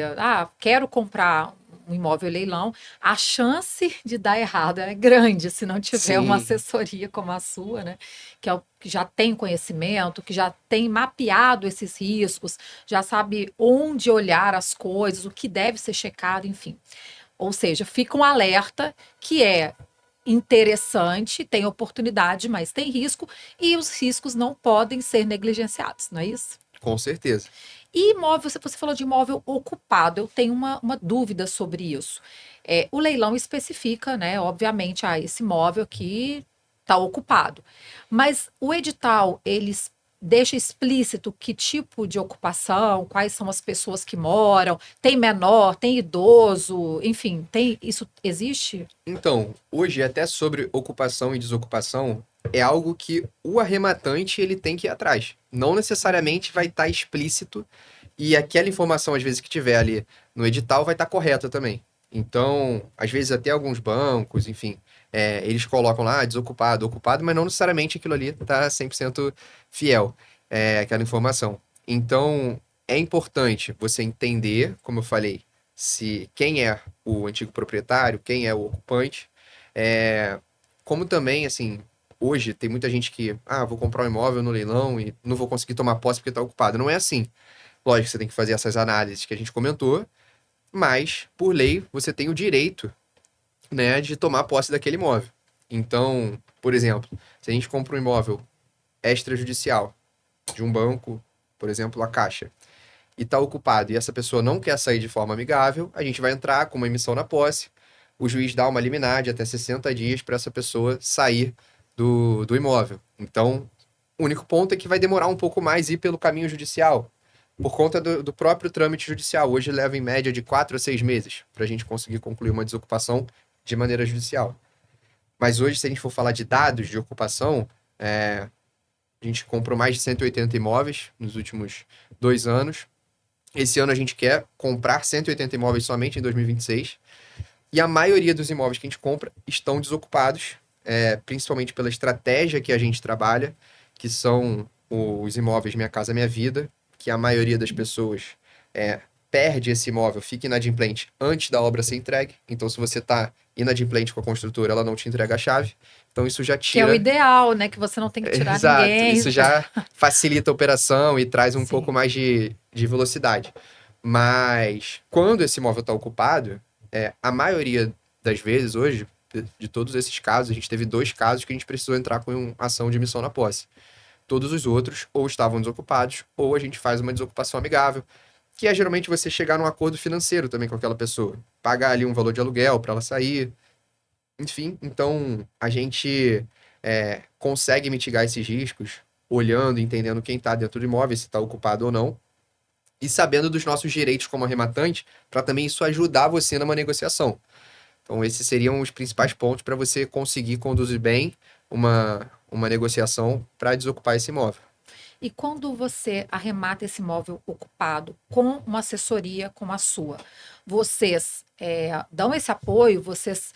quero comprar um imóvel leilão, a chance de dar errado é grande se não tiver uma sim, assessoria como a sua, né? Que já tem conhecimento, que já tem mapeado esses riscos, já sabe onde olhar as coisas, o que deve ser checado, enfim. Ou seja, fica um alerta que é interessante, tem oportunidade, mas tem risco, e os riscos não podem ser negligenciados, não é isso? com certeza. E imóvel, você falou de imóvel ocupado, eu tenho uma dúvida sobre isso. O leilão especifica, né, obviamente, esse imóvel aqui está ocupado. Mas o edital, eles deixa explícito que tipo de ocupação, quais são as pessoas que moram, tem menor, tem idoso, enfim, tem isso existe? Então, hoje, até sobre ocupação e desocupação, é algo que o arrematante ele tem que ir atrás. Não necessariamente vai estar explícito e aquela informação, às vezes, que tiver ali no edital vai estar correta também. Então, às vezes, até alguns bancos, enfim, eles colocam lá desocupado, ocupado, mas não necessariamente aquilo ali está 100% fiel, aquela informação. Então, é importante você entender, como eu falei, se quem é o antigo proprietário, quem é o ocupante. É, como também, assim, hoje tem muita gente que, vou comprar um imóvel no leilão e não vou conseguir tomar posse porque está ocupado. Não é assim. Lógico, você tem que fazer essas análises que a gente comentou, mas, por lei, você tem o direito, né, de tomar posse daquele imóvel. Então, por exemplo, se a gente compra um imóvel extrajudicial de um banco, por exemplo, a Caixa, e está ocupado e essa pessoa não quer sair de forma amigável, a gente vai entrar com uma emissão na posse, o juiz dá uma liminar de até 60 dias para essa pessoa sair do imóvel. Então, o único ponto é que vai demorar um pouco mais ir pelo caminho judicial, por conta do próprio trâmite judicial. Hoje leva em média de 4 a 6 meses para a gente conseguir concluir uma desocupação de maneira judicial. Mas hoje, se a gente for falar de dados de ocupação, a gente comprou mais de 180 imóveis nos últimos 2 anos. Esse ano a gente quer comprar 180 imóveis somente em 2026. E a maioria dos imóveis que a gente compra estão desocupados, principalmente pela estratégia que a gente trabalha, que são os imóveis Minha Casa Minha Vida, que a maioria das pessoas perde esse imóvel, fica inadimplente antes da obra ser entregue. Então, se você está inadimplente com a construtora, ela não te entrega a chave. Então, isso já Que é o tira. ideal, né? Que você não tem que tirar Exato, ninguém. isso já facilita a operação e traz um pouco Sim. mais de velocidade. Mas quando esse imóvel está ocupado, a maioria das vezes hoje, de todos esses casos, a gente teve 2 casos que a gente precisou entrar com ação de emissão na posse. Todos os outros ou estavam desocupados ou a gente faz uma desocupação amigável, que é geralmente você chegar num acordo financeiro também com aquela pessoa, pagar ali um valor de aluguel para ela sair, enfim, então a gente consegue mitigar esses riscos olhando, entendendo quem está dentro do imóvel, se está ocupado ou não. e sabendo dos nossos direitos como arrematante, para também isso ajudar você numa negociação. Então, esses seriam os principais pontos para você conseguir conduzir bem uma negociação para desocupar esse imóvel. E quando você arremata esse imóvel ocupado com uma assessoria como a sua, vocês dão esse apoio, vocês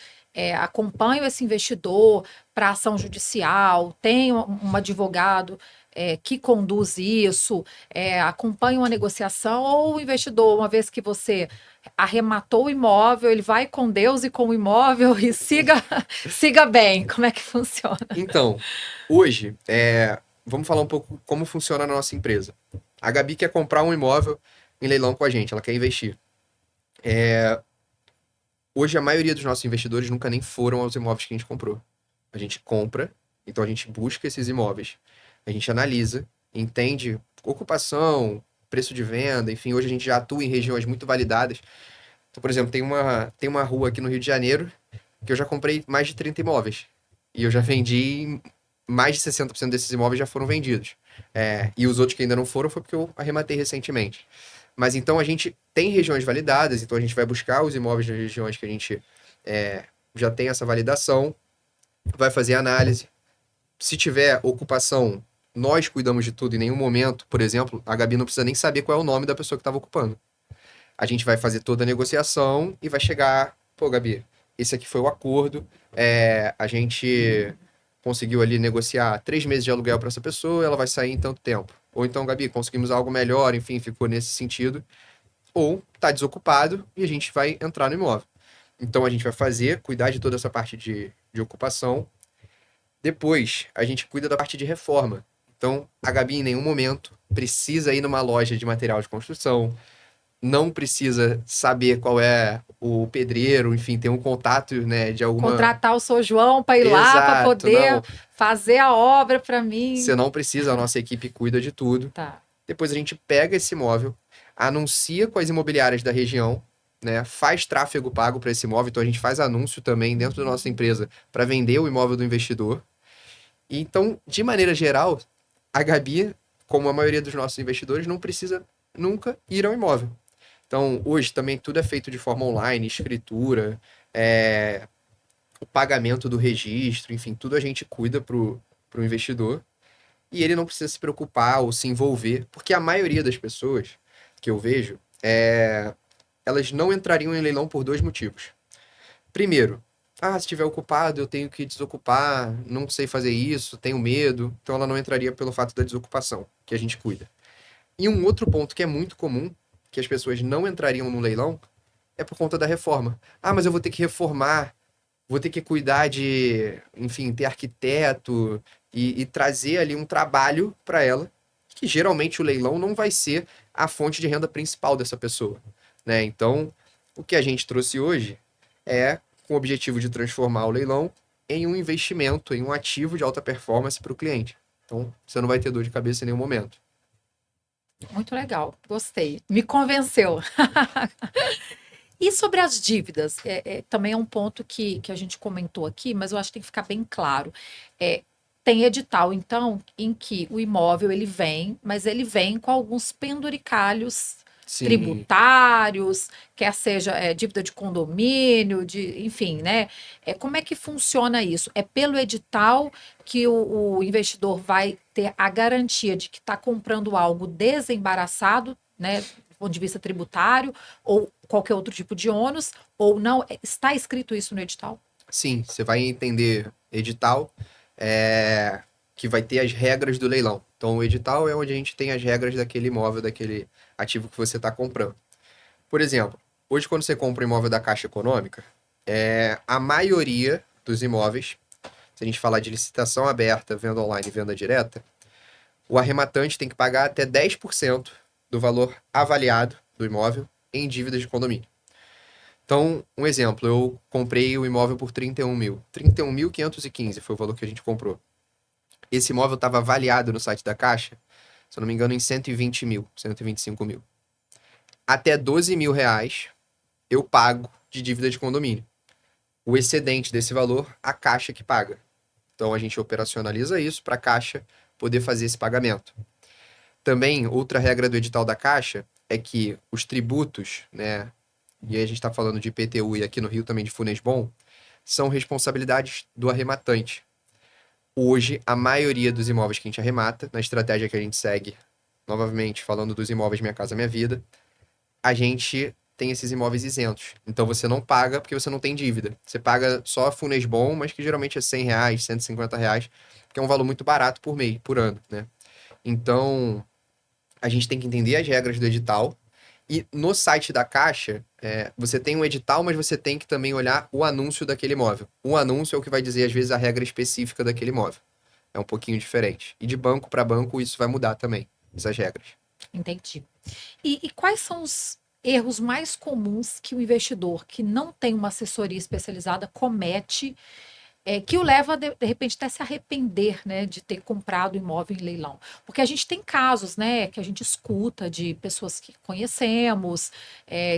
acompanham esse investidor para ação judicial, tem um advogado que conduz isso, acompanha uma negociação, ou o investidor, uma vez que você arrematou o imóvel, ele vai com Deus e com o imóvel e siga bem. Como é que funciona? Então, hoje, vamos falar um pouco como funciona a nossa empresa. A Gabi quer comprar um imóvel em leilão com a gente, ela quer investir. Hoje, a maioria dos nossos investidores nunca nem foram aos imóveis que a gente comprou. A gente compra, então a gente busca esses imóveis, a gente analisa, entende ocupação, preço de venda, enfim, hoje a gente já atua em regiões muito validadas. Então, por exemplo, tem uma rua aqui no Rio de Janeiro que eu já comprei mais de 30 imóveis. E eu já vendi, mais de 60% desses imóveis já foram vendidos. E os outros que ainda não foram foi porque eu arrematei recentemente. Mas então a gente tem regiões validadas, então a gente vai buscar os imóveis das regiões que a gente já tem essa validação, vai fazer análise. Se tiver ocupação, nós cuidamos de tudo em nenhum momento. Por exemplo, a Gabi não precisa nem saber qual é o nome da pessoa que estava ocupando. A gente vai fazer toda a negociação e vai chegar, pô, Gabi, esse aqui foi o acordo, a gente conseguiu ali negociar 3 meses de aluguel para essa pessoa, ela vai sair em tanto tempo. Ou então, Gabi, conseguimos algo melhor, enfim, ficou nesse sentido. Ou tá desocupado e a gente vai entrar no imóvel. Então a gente vai cuidar de toda essa parte de ocupação. Depois, a gente cuida da parte de reforma. Então, a Gabi em nenhum momento precisa ir numa loja de material de construção, não precisa saber qual é o pedreiro, enfim, ter um contato, né, de alguma... Contratar o São João para ir lá para Exato, poder não. fazer a obra para mim. Você não precisa, a nossa equipe cuida de tudo. Tá. Depois a gente pega esse imóvel, anuncia com as imobiliárias da região, né, faz tráfego pago para esse imóvel, então a gente faz anúncio também dentro da nossa empresa para vender o imóvel do investidor. E então, de maneira geral, a Gabi, como a maioria dos nossos investidores, não precisa nunca ir ao imóvel. Então, hoje também tudo é feito de forma online, escritura, o pagamento do registro, enfim, tudo a gente cuida pro investidor. E ele não precisa se preocupar ou se envolver, porque a maioria das pessoas que eu vejo, elas não entrariam em leilão por 2 motivos. Primeiro, se estiver ocupado, eu tenho que desocupar, não sei fazer isso, tenho medo. Então ela não entraria pelo fato da desocupação, que a gente cuida. E um outro ponto que é muito comum, que as pessoas não entrariam no leilão, é por conta da reforma. Mas eu vou ter que reformar, vou ter que cuidar de, enfim, ter arquiteto e trazer ali um trabalho para ela, que geralmente o leilão não vai ser a fonte de renda principal dessa pessoa, né? Então, o que a gente trouxe hoje é com o objetivo de transformar o leilão em um investimento, em um ativo de alta performance para o cliente. Então, você não vai ter dor de cabeça em nenhum momento. Muito legal, gostei. Me convenceu. E sobre as dívidas, também é um ponto que a gente comentou aqui, mas eu acho que tem que ficar bem claro. Tem edital, então, em que o imóvel ele vem, mas ele vem com alguns penduricalhos Sim. tributários, quer seja dívida de condomínio, enfim, né? Como é que funciona isso? É pelo edital que o investidor vai ter a garantia de que está comprando algo desembaraçado, né? Do ponto de vista tributário, ou qualquer outro tipo de ônus, ou não? Está escrito isso no edital? Sim, você vai entender edital, que vai ter as regras do leilão. Então, o edital é onde a gente tem as regras daquele imóvel, daquele ativo que você está comprando. Por exemplo, hoje quando você compra um imóvel da Caixa Econômica, a maioria dos imóveis, se a gente falar de licitação aberta, venda online e venda direta, o arrematante tem que pagar até 10% do valor avaliado do imóvel em dívidas de condomínio. Então, um exemplo, eu comprei o imóvel por 31 mil. 31.515 foi o valor que a gente comprou. Esse imóvel estava avaliado no site da Caixa, se eu não me engano, em 120 mil, 125 mil. Até 12 mil reais eu pago de dívida de condomínio. O excedente desse valor, a Caixa que paga. Então, a gente operacionaliza isso para a Caixa poder fazer esse pagamento. Também, outra regra do edital da Caixa é que os tributos, né? E aí a gente está falando de IPTU e aqui no Rio também de Funesbom, são responsabilidades do arrematante. Hoje, a maioria dos imóveis que a gente arremata, na estratégia que a gente segue, novamente falando dos imóveis Minha Casa Minha Vida, a gente tem esses imóveis isentos. Então você não paga porque você não tem dívida. Você paga só a Funesbom, mas que geralmente é R$ 100, R$ 150, que é um valor muito barato por mês, por ano, né? Então, a gente tem que entender as regras do edital. E no site da Caixa, você tem um edital, mas você tem que também olhar o anúncio daquele imóvel. O anúncio é o que vai dizer, às vezes, a regra específica daquele imóvel. É um pouquinho diferente. E de banco para banco, isso vai mudar também, essas regras. Entendi. E quais são os erros mais comuns que o investidor que não tem uma assessoria especializada comete, que o leva, de repente, até se arrepender, né, de ter comprado imóvel em leilão? Porque a gente tem casos, né, que a gente escuta de pessoas que conhecemos,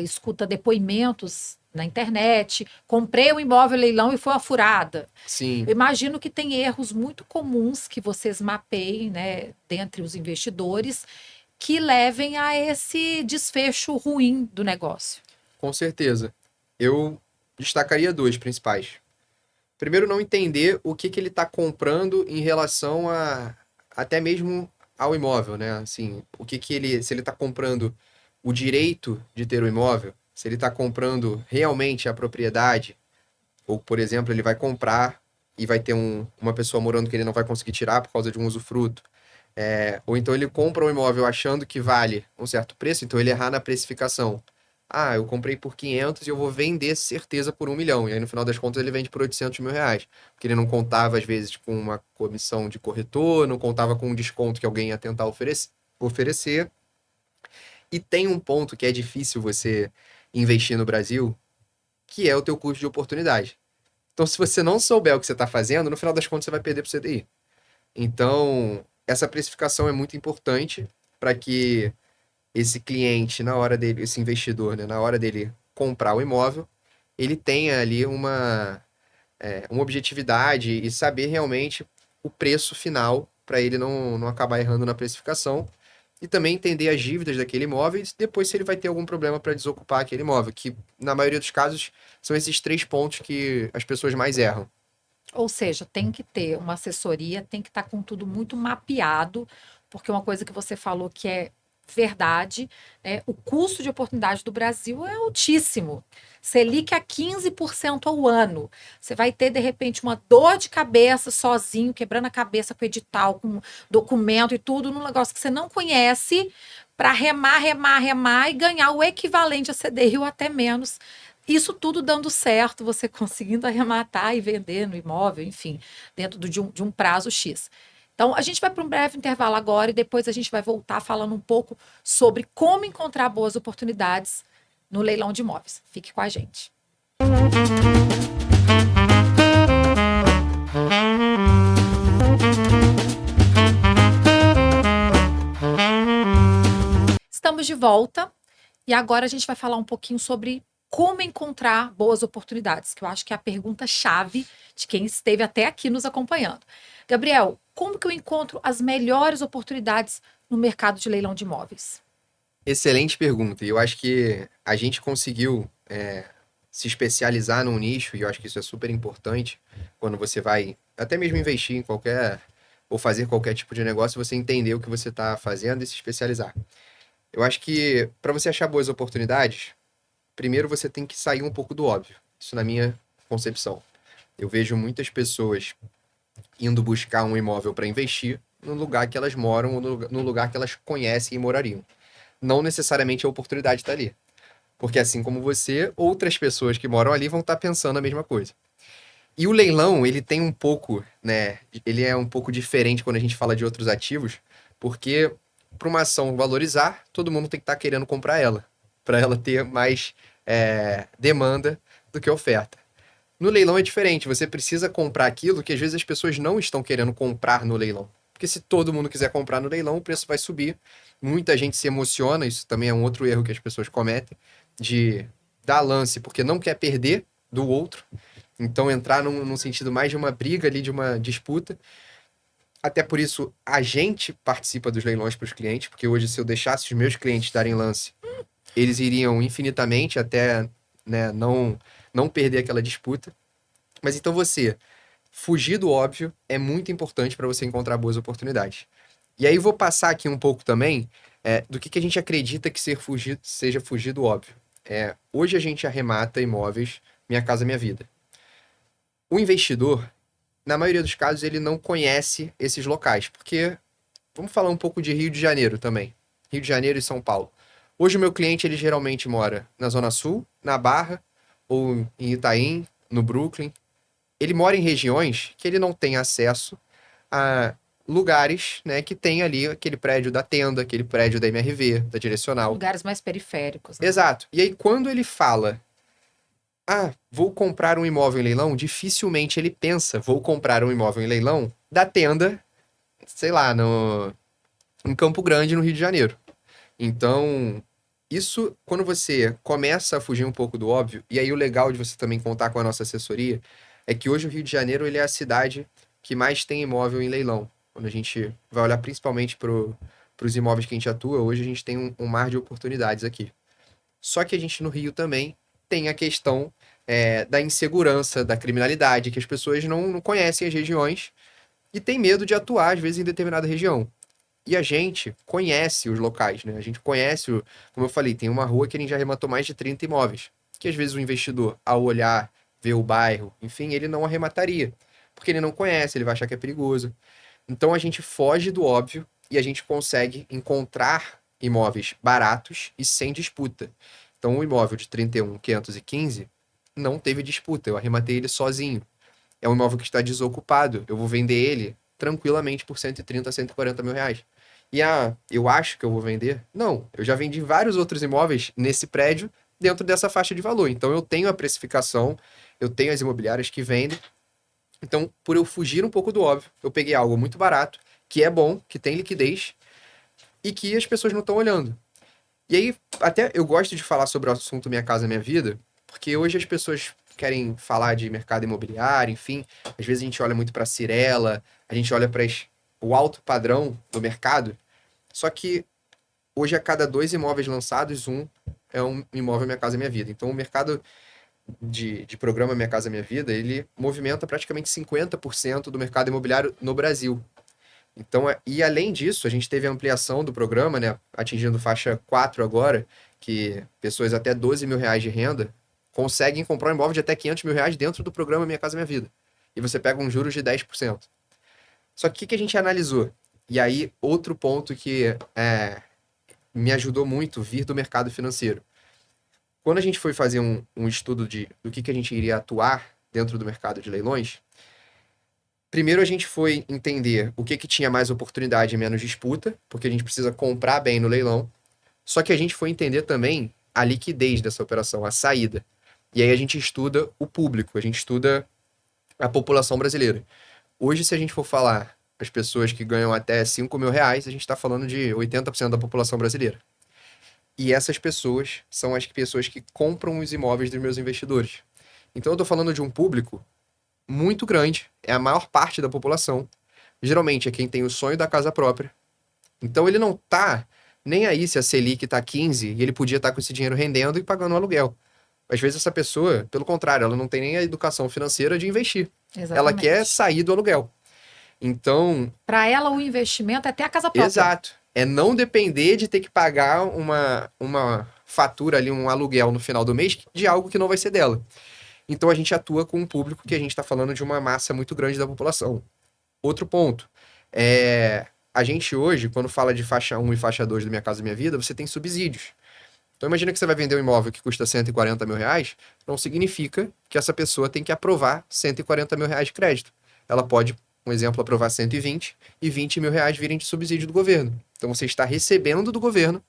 escuta depoimentos na internet, comprei um imóvel em leilão e foi uma furada. Sim, Eu imagino que tem erros muito comuns que vocês mapeiem, né, dentre os investidores, que levem a esse desfecho ruim do negócio. com certeza. Eu destacaria dois principais. Primeiro, não entender o que ele está comprando em relação a até mesmo ao imóvel, né? Assim, se ele está comprando o direito de ter o imóvel, se ele está comprando realmente a propriedade, ou, por exemplo, ele vai comprar e vai ter uma pessoa morando que ele não vai conseguir tirar por causa de um usufruto. Ou então ele compra um imóvel achando que vale um certo preço, então ele errar na precificação. Ah, eu comprei por 500 e eu vou vender certeza por 1 milhão. E aí no final das contas ele vende por R$ 800 mil. Porque ele não contava às vezes com uma comissão de corretor, não contava com um desconto que alguém ia tentar oferecer. E tem um ponto que é difícil você investir no Brasil, que é o teu custo de oportunidade. Então se você não souber o que você está fazendo, no final das contas você vai perder para o CDI. Então, essa precificação é muito importante para que esse cliente, na hora dele, esse investidor, né, na hora dele comprar o imóvel, ele tenha ali uma objetividade e saber realmente o preço final para ele não acabar errando na precificação e também entender as dívidas daquele imóvel e depois se ele vai ter algum problema para desocupar aquele imóvel, que na maioria dos casos são esses três pontos que as pessoas mais erram. Ou seja, tem que ter uma assessoria, tem que estar com tudo muito mapeado, porque uma coisa que você falou que é verdade, o custo de oportunidade do Brasil é altíssimo. Selic a 15% ao ano. Você vai ter, de repente, uma dor de cabeça sozinho, quebrando a cabeça com edital, com documento e tudo, num negócio que você não conhece, para remar, remar, remar e ganhar o equivalente a CDI ou até menos. Isso tudo dando certo, você conseguindo arrematar e vender no imóvel, enfim, dentro de um prazo X. Então, a gente vai para um breve intervalo agora e depois a gente vai voltar falando um pouco sobre como encontrar boas oportunidades no leilão de imóveis. Fique com a gente. Estamos de volta e agora a gente vai falar um pouquinho sobre como encontrar boas oportunidades, que eu acho que é a pergunta-chave de quem esteve até aqui nos acompanhando. Gabriel, como que eu encontro as melhores oportunidades no mercado de leilão de imóveis? Excelente pergunta. E eu acho que a gente conseguiu se especializar num nicho, e eu acho que isso é super importante quando você vai até mesmo investir em qualquer, ou fazer qualquer tipo de negócio, você entender o que você está fazendo e se especializar. Eu acho que para você achar boas oportunidades, primeiro você tem que sair um pouco do óbvio. Isso na minha concepção. Eu vejo muitas pessoas indo buscar um imóvel para investir no lugar que elas moram ou no lugar que elas conhecem e morariam. Não necessariamente a oportunidade está ali. Porque assim como você, outras pessoas que moram ali vão estar pensando a mesma coisa. E o leilão, ele tem um pouco, né? Ele é um pouco diferente quando a gente fala de outros ativos, porque para uma ação valorizar, todo mundo tem que estar querendo comprar ela, para ela ter mais demanda do que oferta. No leilão é diferente, você precisa comprar aquilo que às vezes as pessoas não estão querendo comprar no leilão. Porque se todo mundo quiser comprar no leilão, o preço vai subir. Muita gente se emociona, isso também é um outro erro que as pessoas cometem, de dar lance porque não quer perder do outro. Então entrar num sentido mais de uma briga ali, de uma disputa. Até por isso a gente participa dos leilões para os clientes, porque hoje se eu deixasse os meus clientes darem lance, eles iriam infinitamente até, né, não perder aquela disputa. Mas então fugir do óbvio é muito importante para você encontrar boas oportunidades. E aí vou passar aqui um pouco também do que a gente acredita que seja fugir do óbvio. Hoje a gente arremata imóveis Minha Casa Minha Vida. O investidor, na maioria dos casos, ele não conhece esses locais, porque vamos falar um pouco de Rio de Janeiro também. Rio de Janeiro e São Paulo. Hoje o meu cliente, ele geralmente mora na Zona Sul, na Barra, ou em Itaim, no Brooklyn. Ele mora em regiões que ele não tem acesso a lugares, né, que tem ali aquele prédio da Tenda, aquele prédio da MRV, da Direcional. Lugares mais periféricos, né? Exato. E aí, quando ele fala, vou comprar um imóvel em leilão, dificilmente ele pensa, vou comprar um imóvel em leilão da Tenda, sei lá, em Campo Grande, no Rio de Janeiro. Então, isso, quando você começa a fugir um pouco do óbvio, e aí o legal de você também contar com a nossa assessoria, é que hoje o Rio de Janeiro ele é a cidade que mais tem imóvel em leilão. Quando a gente vai olhar principalmente para os imóveis que a gente atua, hoje a gente tem um mar de oportunidades aqui. Só que a gente no Rio também tem a questão da insegurança, da criminalidade, que as pessoas não conhecem as regiões e têm medo de atuar, às vezes, em determinada região. E a gente conhece os locais, né? A gente conhece, como eu falei, tem uma rua que a gente já arrematou mais de 30 imóveis, que às vezes o investidor, ao olhar, ver o bairro, enfim, ele não arremataria, porque ele não conhece, ele vai achar que é perigoso. Então a gente foge do óbvio e a gente consegue encontrar imóveis baratos e sem disputa. Então o imóvel de 31.515 não teve disputa, eu arrematei ele sozinho. É um imóvel que está desocupado, eu vou vender ele tranquilamente por 130 a 140 mil reais. E eu acho que eu vou vender? Não, eu já vendi vários outros imóveis nesse prédio dentro dessa faixa de valor. Então eu tenho a precificação, eu tenho as imobiliárias que vendem. Então, por eu fugir um pouco do óbvio, eu peguei algo muito barato, que é bom, que tem liquidez e que as pessoas não estão olhando. E aí, até eu gosto de falar sobre o assunto Minha Casa Minha Vida, porque hoje as pessoas querem falar de mercado imobiliário, enfim, às vezes a gente olha muito para a Cirela, a gente olha para o alto padrão do mercado, só que hoje a cada 2 imóveis lançados, um é um imóvel Minha Casa Minha Vida. Então o mercado de programa Minha Casa Minha Vida, ele movimenta praticamente 50% do mercado imobiliário no Brasil. Então, e além disso, a gente teve a ampliação do programa, né, atingindo faixa 4 agora, que pessoas até 12 mil reais de renda conseguem comprar um imóvel de até 500 mil reais dentro do programa Minha Casa Minha Vida. E você pega um juros de 10%. Só que o que a gente analisou? E aí, outro ponto que me ajudou muito vir do mercado financeiro. Quando a gente foi fazer um estudo do que a gente iria atuar dentro do mercado de leilões, primeiro a gente foi entender o que tinha mais oportunidade e menos disputa, porque a gente precisa comprar bem no leilão. Só que a gente foi entender também a liquidez dessa operação, a saída. E aí a gente estuda o público, a gente estuda a população brasileira. Hoje, se a gente for falar as pessoas que ganham até 5 mil reais, a gente está falando de 80% da população brasileira. E essas pessoas são as pessoas que compram os imóveis dos meus investidores. Então eu estou falando de um público muito grande, é a maior parte da população. Geralmente é quem tem o sonho da casa própria. Então ele não tá nem aí se a Selic tá 15 e ele podia estar com esse dinheiro rendendo e pagando um aluguel. Às vezes essa pessoa, pelo contrário, ela não tem nem a educação financeira de investir. Ela quer sair do aluguel. Então, para ela o investimento é ter a casa própria. Exato. É não depender de ter que pagar uma fatura ali, um aluguel no final do mês de algo que não vai ser dela. Então a gente atua com um público que a gente está falando de uma massa muito grande da população. Outro ponto, a gente hoje, quando fala de faixa 1 e faixa 2 do Minha Casa Minha Vida, você tem subsídios. Então imagina que você vai vender um imóvel que custa 140 mil reais, não significa que essa pessoa tem que aprovar 140 mil reais de crédito. Ela pode, um exemplo, aprovar 120 e 20 mil reais virem de subsídio do governo. Então você está recebendo do governo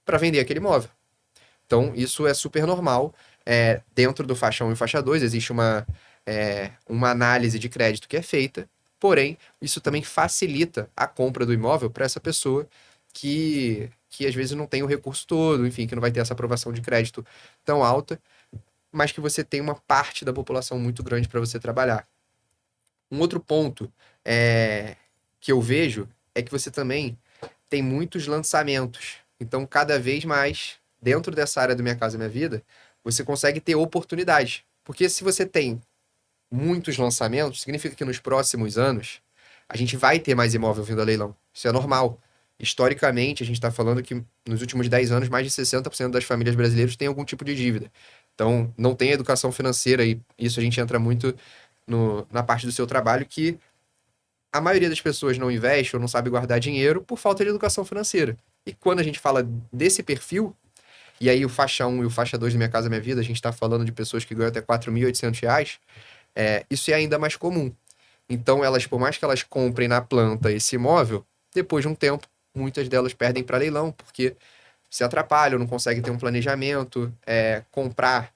para vender aquele imóvel. Então isso é super normal. Dentro do faixa 1 e faixa 2 existe uma análise de crédito que é feita, porém isso também facilita a compra do imóvel para essa pessoa que às vezes não tem o recurso todo, enfim, que não vai ter essa aprovação de crédito tão alta, mas que você tem uma parte da população muito grande para você trabalhar. Um outro ponto que eu vejo é que você também tem muitos lançamentos. Então, cada vez mais dentro dessa área do Minha Casa Minha Vida, você consegue ter oportunidade. Porque se você tem muitos lançamentos, significa que nos próximos anos a gente vai ter mais imóvel vindo a leilão. Isso é normal. Historicamente, a gente está falando que nos últimos 10 anos, mais de 60% das famílias brasileiras têm algum tipo de dívida. Então, não tem educação financeira, e isso a gente entra muito na parte do seu trabalho, que a maioria das pessoas não investe ou não sabe guardar dinheiro por falta de educação financeira. E quando a gente fala desse perfil, e aí o faixa 1 e o faixa 2 do Minha Casa Minha Vida, a gente está falando de pessoas que ganham até R$ 4.800, isso é ainda mais comum. Então, elas, por mais que elas comprem na planta esse imóvel, depois de um tempo, muitas delas perdem para leilão, porque se atrapalham, não conseguem ter um planejamento, comprar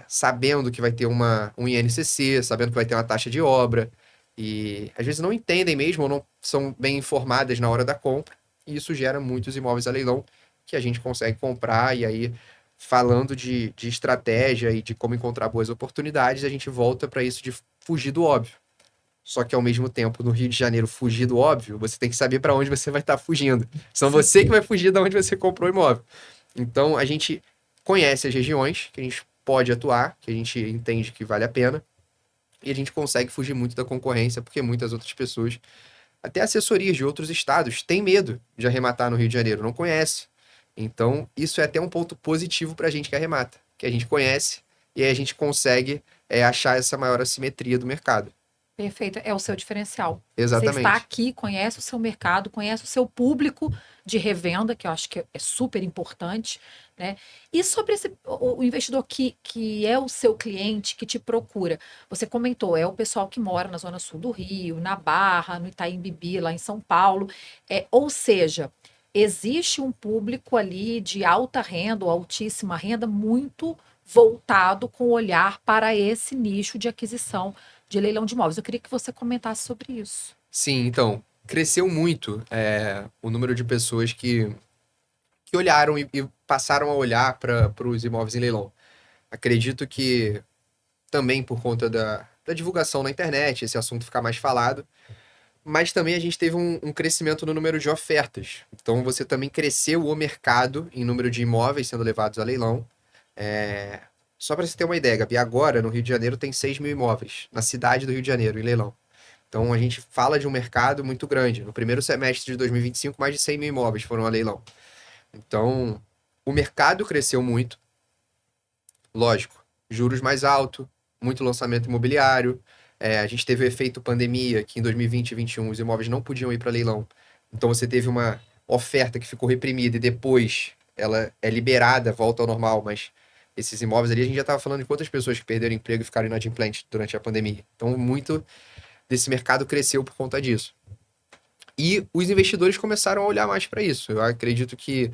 sabendo que vai ter um INCC, sabendo que vai ter uma taxa de obra, e às vezes não entendem mesmo, ou não são bem informadas na hora da compra, e isso gera muitos imóveis a leilão que a gente consegue comprar, e aí, falando de estratégia e de como encontrar boas oportunidades, a gente volta para isso de fugir do óbvio. Só que ao mesmo tempo, no Rio de Janeiro, fugir do óbvio, você tem que saber para onde você vai estar fugindo. São Sim. você que vai fugir de onde você comprou o imóvel. Então, a gente conhece as regiões que a gente pode atuar, que a gente entende que vale a pena, e a gente consegue fugir muito da concorrência, porque muitas outras pessoas, até assessorias de outros estados, têm medo de arrematar no Rio de Janeiro, não conhece. Então, isso é até um ponto positivo para a gente que arremata, que a gente conhece e aí a gente consegue achar essa maior assimetria do mercado. Perfeito, é o seu diferencial. Você está Exatamente. aqui, conhece o seu mercado, conhece o seu público de revenda, que eu acho que é super importante, né? E sobre o investidor que é o seu cliente, que te procura. Você comentou, é o pessoal que mora na Zona Sul do Rio, na Barra, no Itaim Bibi, lá em São Paulo. Ou seja, existe um público ali de alta renda ou altíssima renda muito voltado com o olhar para esse nicho de aquisição de leilão de imóveis. Eu queria que você comentasse sobre isso. Sim, então, cresceu muito o número de pessoas que olharam e passaram a olhar para os imóveis em leilão. Acredito que também por conta da divulgação na internet, esse assunto ficar mais falado, mas também a gente teve um crescimento no número de ofertas. Então, você também cresceu o mercado em número de imóveis sendo levados a leilão. É, Só para você ter uma ideia, Gabi, agora no Rio de Janeiro tem 6.000 imóveis, na cidade do Rio de Janeiro, em leilão. Então a gente fala de um mercado muito grande. No primeiro semestre de 2025, mais de 100.000 imóveis foram a leilão. Então o mercado cresceu muito, lógico, juros mais altos, muito lançamento imobiliário. A gente teve o efeito pandemia, que em 2020 e 2021 os imóveis não podiam ir para leilão. Então você teve uma oferta que ficou reprimida e depois ela é liberada, volta ao normal, mas esses imóveis ali, a gente já estava falando de quantas pessoas que perderam emprego e ficaram inadimplentes durante a pandemia. Então, muito desse mercado cresceu por conta disso. E os investidores começaram a olhar mais para isso. Eu acredito que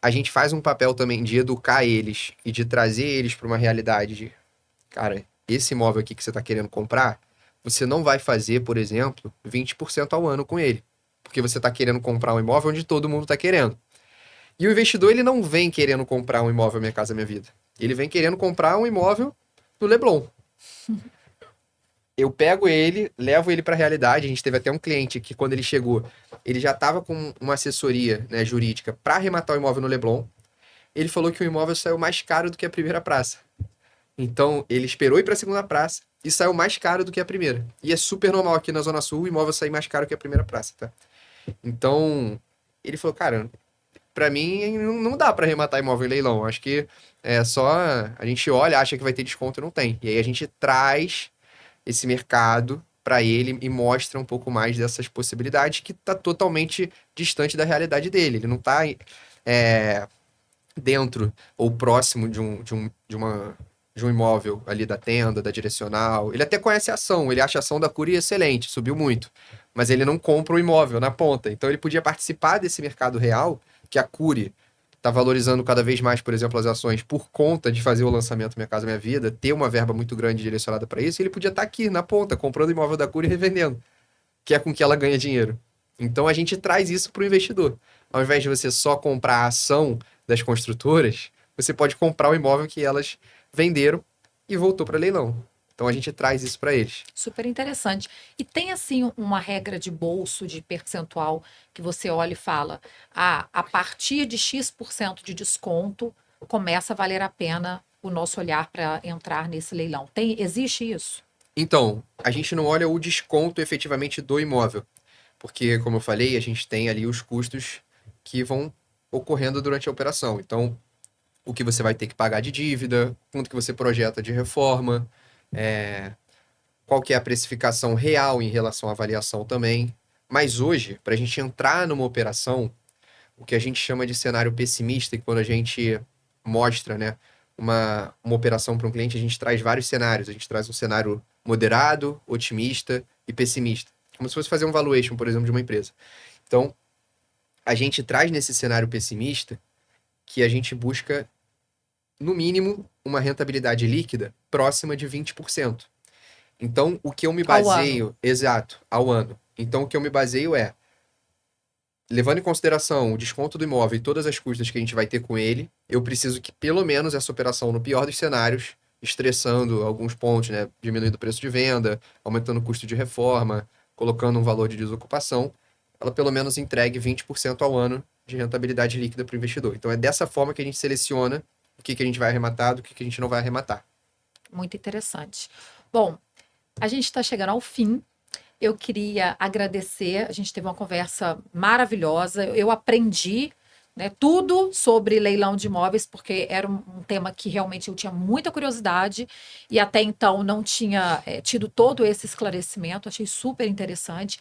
a gente faz um papel também de educar eles e de trazer eles para uma realidade de, cara, esse imóvel aqui que você está querendo comprar, você não vai fazer, por exemplo, 20% ao ano com ele. Porque você está querendo comprar um imóvel onde todo mundo está querendo. E o investidor, ele não vem querendo comprar um imóvel Minha Casa Minha Vida. Ele vem querendo comprar um imóvel no Leblon. Eu pego ele, levo ele para a realidade. A gente teve até um cliente que, quando ele chegou, ele já estava com uma assessoria, né, jurídica para arrematar o imóvel no Leblon. Ele falou que o imóvel saiu mais caro do que a primeira praça. Então, ele esperou ir para a segunda praça e saiu mais caro do que a primeira. E é super normal aqui na Zona Sul o imóvel sair mais caro que a primeira praça, tá? Então, ele falou, cara, para mim não dá para arrematar imóvel em leilão. Acho que é só a gente olha, acha que vai ter desconto e não tem. E aí a gente traz esse mercado para ele e mostra um pouco mais dessas possibilidades que está totalmente distante da realidade dele. Ele não está dentro ou próximo de um imóvel ali da tenda, da direcional. Ele até conhece a ação, ele acha a ação da Cury excelente, subiu muito. Mas ele não compra o imóvel na ponta. Então ele podia participar desse mercado real, que a Cury está valorizando cada vez mais, por exemplo, as ações por conta de fazer o lançamento Minha Casa Minha Vida, ter uma verba muito grande direcionada para isso, e ele podia estar aqui na ponta, comprando imóvel da Cury e revendendo, que é com que ela ganha dinheiro. Então a gente traz isso para o investidor. Ao invés de você só comprar a ação das construtoras, você pode comprar o imóvel que elas venderam e voltou para leilão. Então a gente traz isso para eles. Super interessante. E tem, assim, uma regra de bolso, de percentual, que você olha e fala, a partir de X% de desconto, começa a valer a pena o nosso olhar para entrar nesse leilão. Existe isso? Então, a gente não olha o desconto efetivamente do imóvel, porque, como eu falei, a gente tem ali os custos que vão ocorrendo durante a operação. Então, o que você vai ter que pagar de dívida, quanto que você projeta de reforma, qual que é a precificação real em relação à avaliação também. Mas hoje, para a gente entrar numa operação, o que a gente chama de cenário pessimista, e quando a gente mostra, né, uma operação para um cliente, a gente traz vários cenários. A gente traz um cenário moderado, otimista e pessimista. Como se fosse fazer um valuation, por exemplo, de uma empresa. Então, a gente traz nesse cenário pessimista que a gente busca, no mínimo, uma rentabilidade líquida próxima de 20%. Então, o que eu me Ao ano. baseio, exato, ao ano. Então, o que eu me baseio é, levando em consideração o desconto do imóvel e todas as custas que a gente vai ter com ele, eu preciso que pelo menos essa operação, no pior dos cenários, estressando alguns pontos, né, diminuindo o preço de venda, aumentando o custo de reforma, colocando um valor de desocupação, ela pelo menos entregue 20% ao ano de rentabilidade líquida para o investidor. Então é dessa forma que a gente seleciona o que a gente vai arrematar, do que a gente não vai arrematar. Muito interessante. Bom, a gente está chegando ao fim. Eu queria agradecer. A gente teve uma conversa maravilhosa. Eu aprendi, né, tudo sobre leilão de imóveis, porque era um tema que realmente eu tinha muita curiosidade e até então não tinha tido todo esse esclarecimento. Achei super interessante.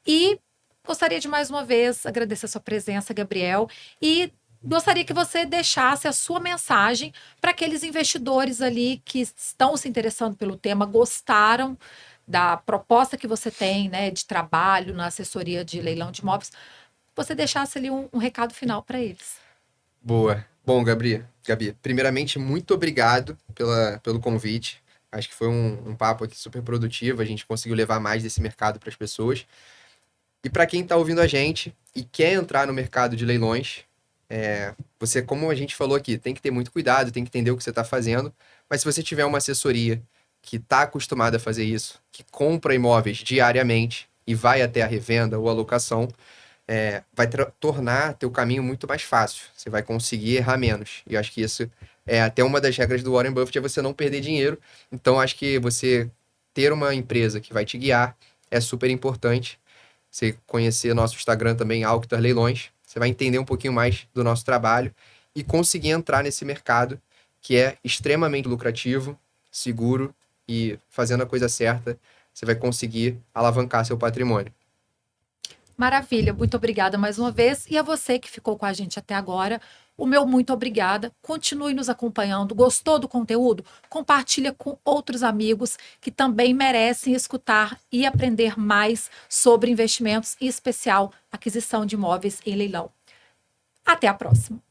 E gostaria de mais uma vez agradecer a sua presença, Gabriel, e gostaria que você deixasse a sua mensagem para aqueles investidores ali que estão se interessando pelo tema, gostaram da proposta que você tem, né, de trabalho na assessoria de leilão de imóveis, você deixasse ali um recado final para eles. Boa. Bom, Gabi, primeiramente, muito obrigado pelo convite. Acho que foi um papo aqui super produtivo. A gente conseguiu levar mais desse mercado para as pessoas. E para quem está ouvindo a gente e quer entrar no mercado de leilões, você, como a gente falou aqui, tem que ter muito cuidado, tem que entender o que você está fazendo. Mas se você tiver uma assessoria que está acostumada a fazer isso, que compra imóveis diariamente e vai até a revenda ou a locação, vai tornar teu caminho muito mais fácil. Você vai conseguir errar menos. E eu acho que isso é até uma das regras do Warren Buffett, é você não perder dinheiro. Então, acho que você ter uma empresa que vai te guiar é super importante. Você conhecer nosso Instagram também, Alctar Leilões, você vai entender um pouquinho mais do nosso trabalho e conseguir entrar nesse mercado que é extremamente lucrativo, seguro e fazendo a coisa certa, você vai conseguir alavancar seu patrimônio. Maravilha, muito obrigada mais uma vez. E a você que ficou com a gente até agora, o meu muito obrigada. Continue nos acompanhando. Gostou do conteúdo? Compartilha com outros amigos que também merecem escutar e aprender mais sobre investimentos, em especial aquisição de imóveis em leilão. Até a próxima.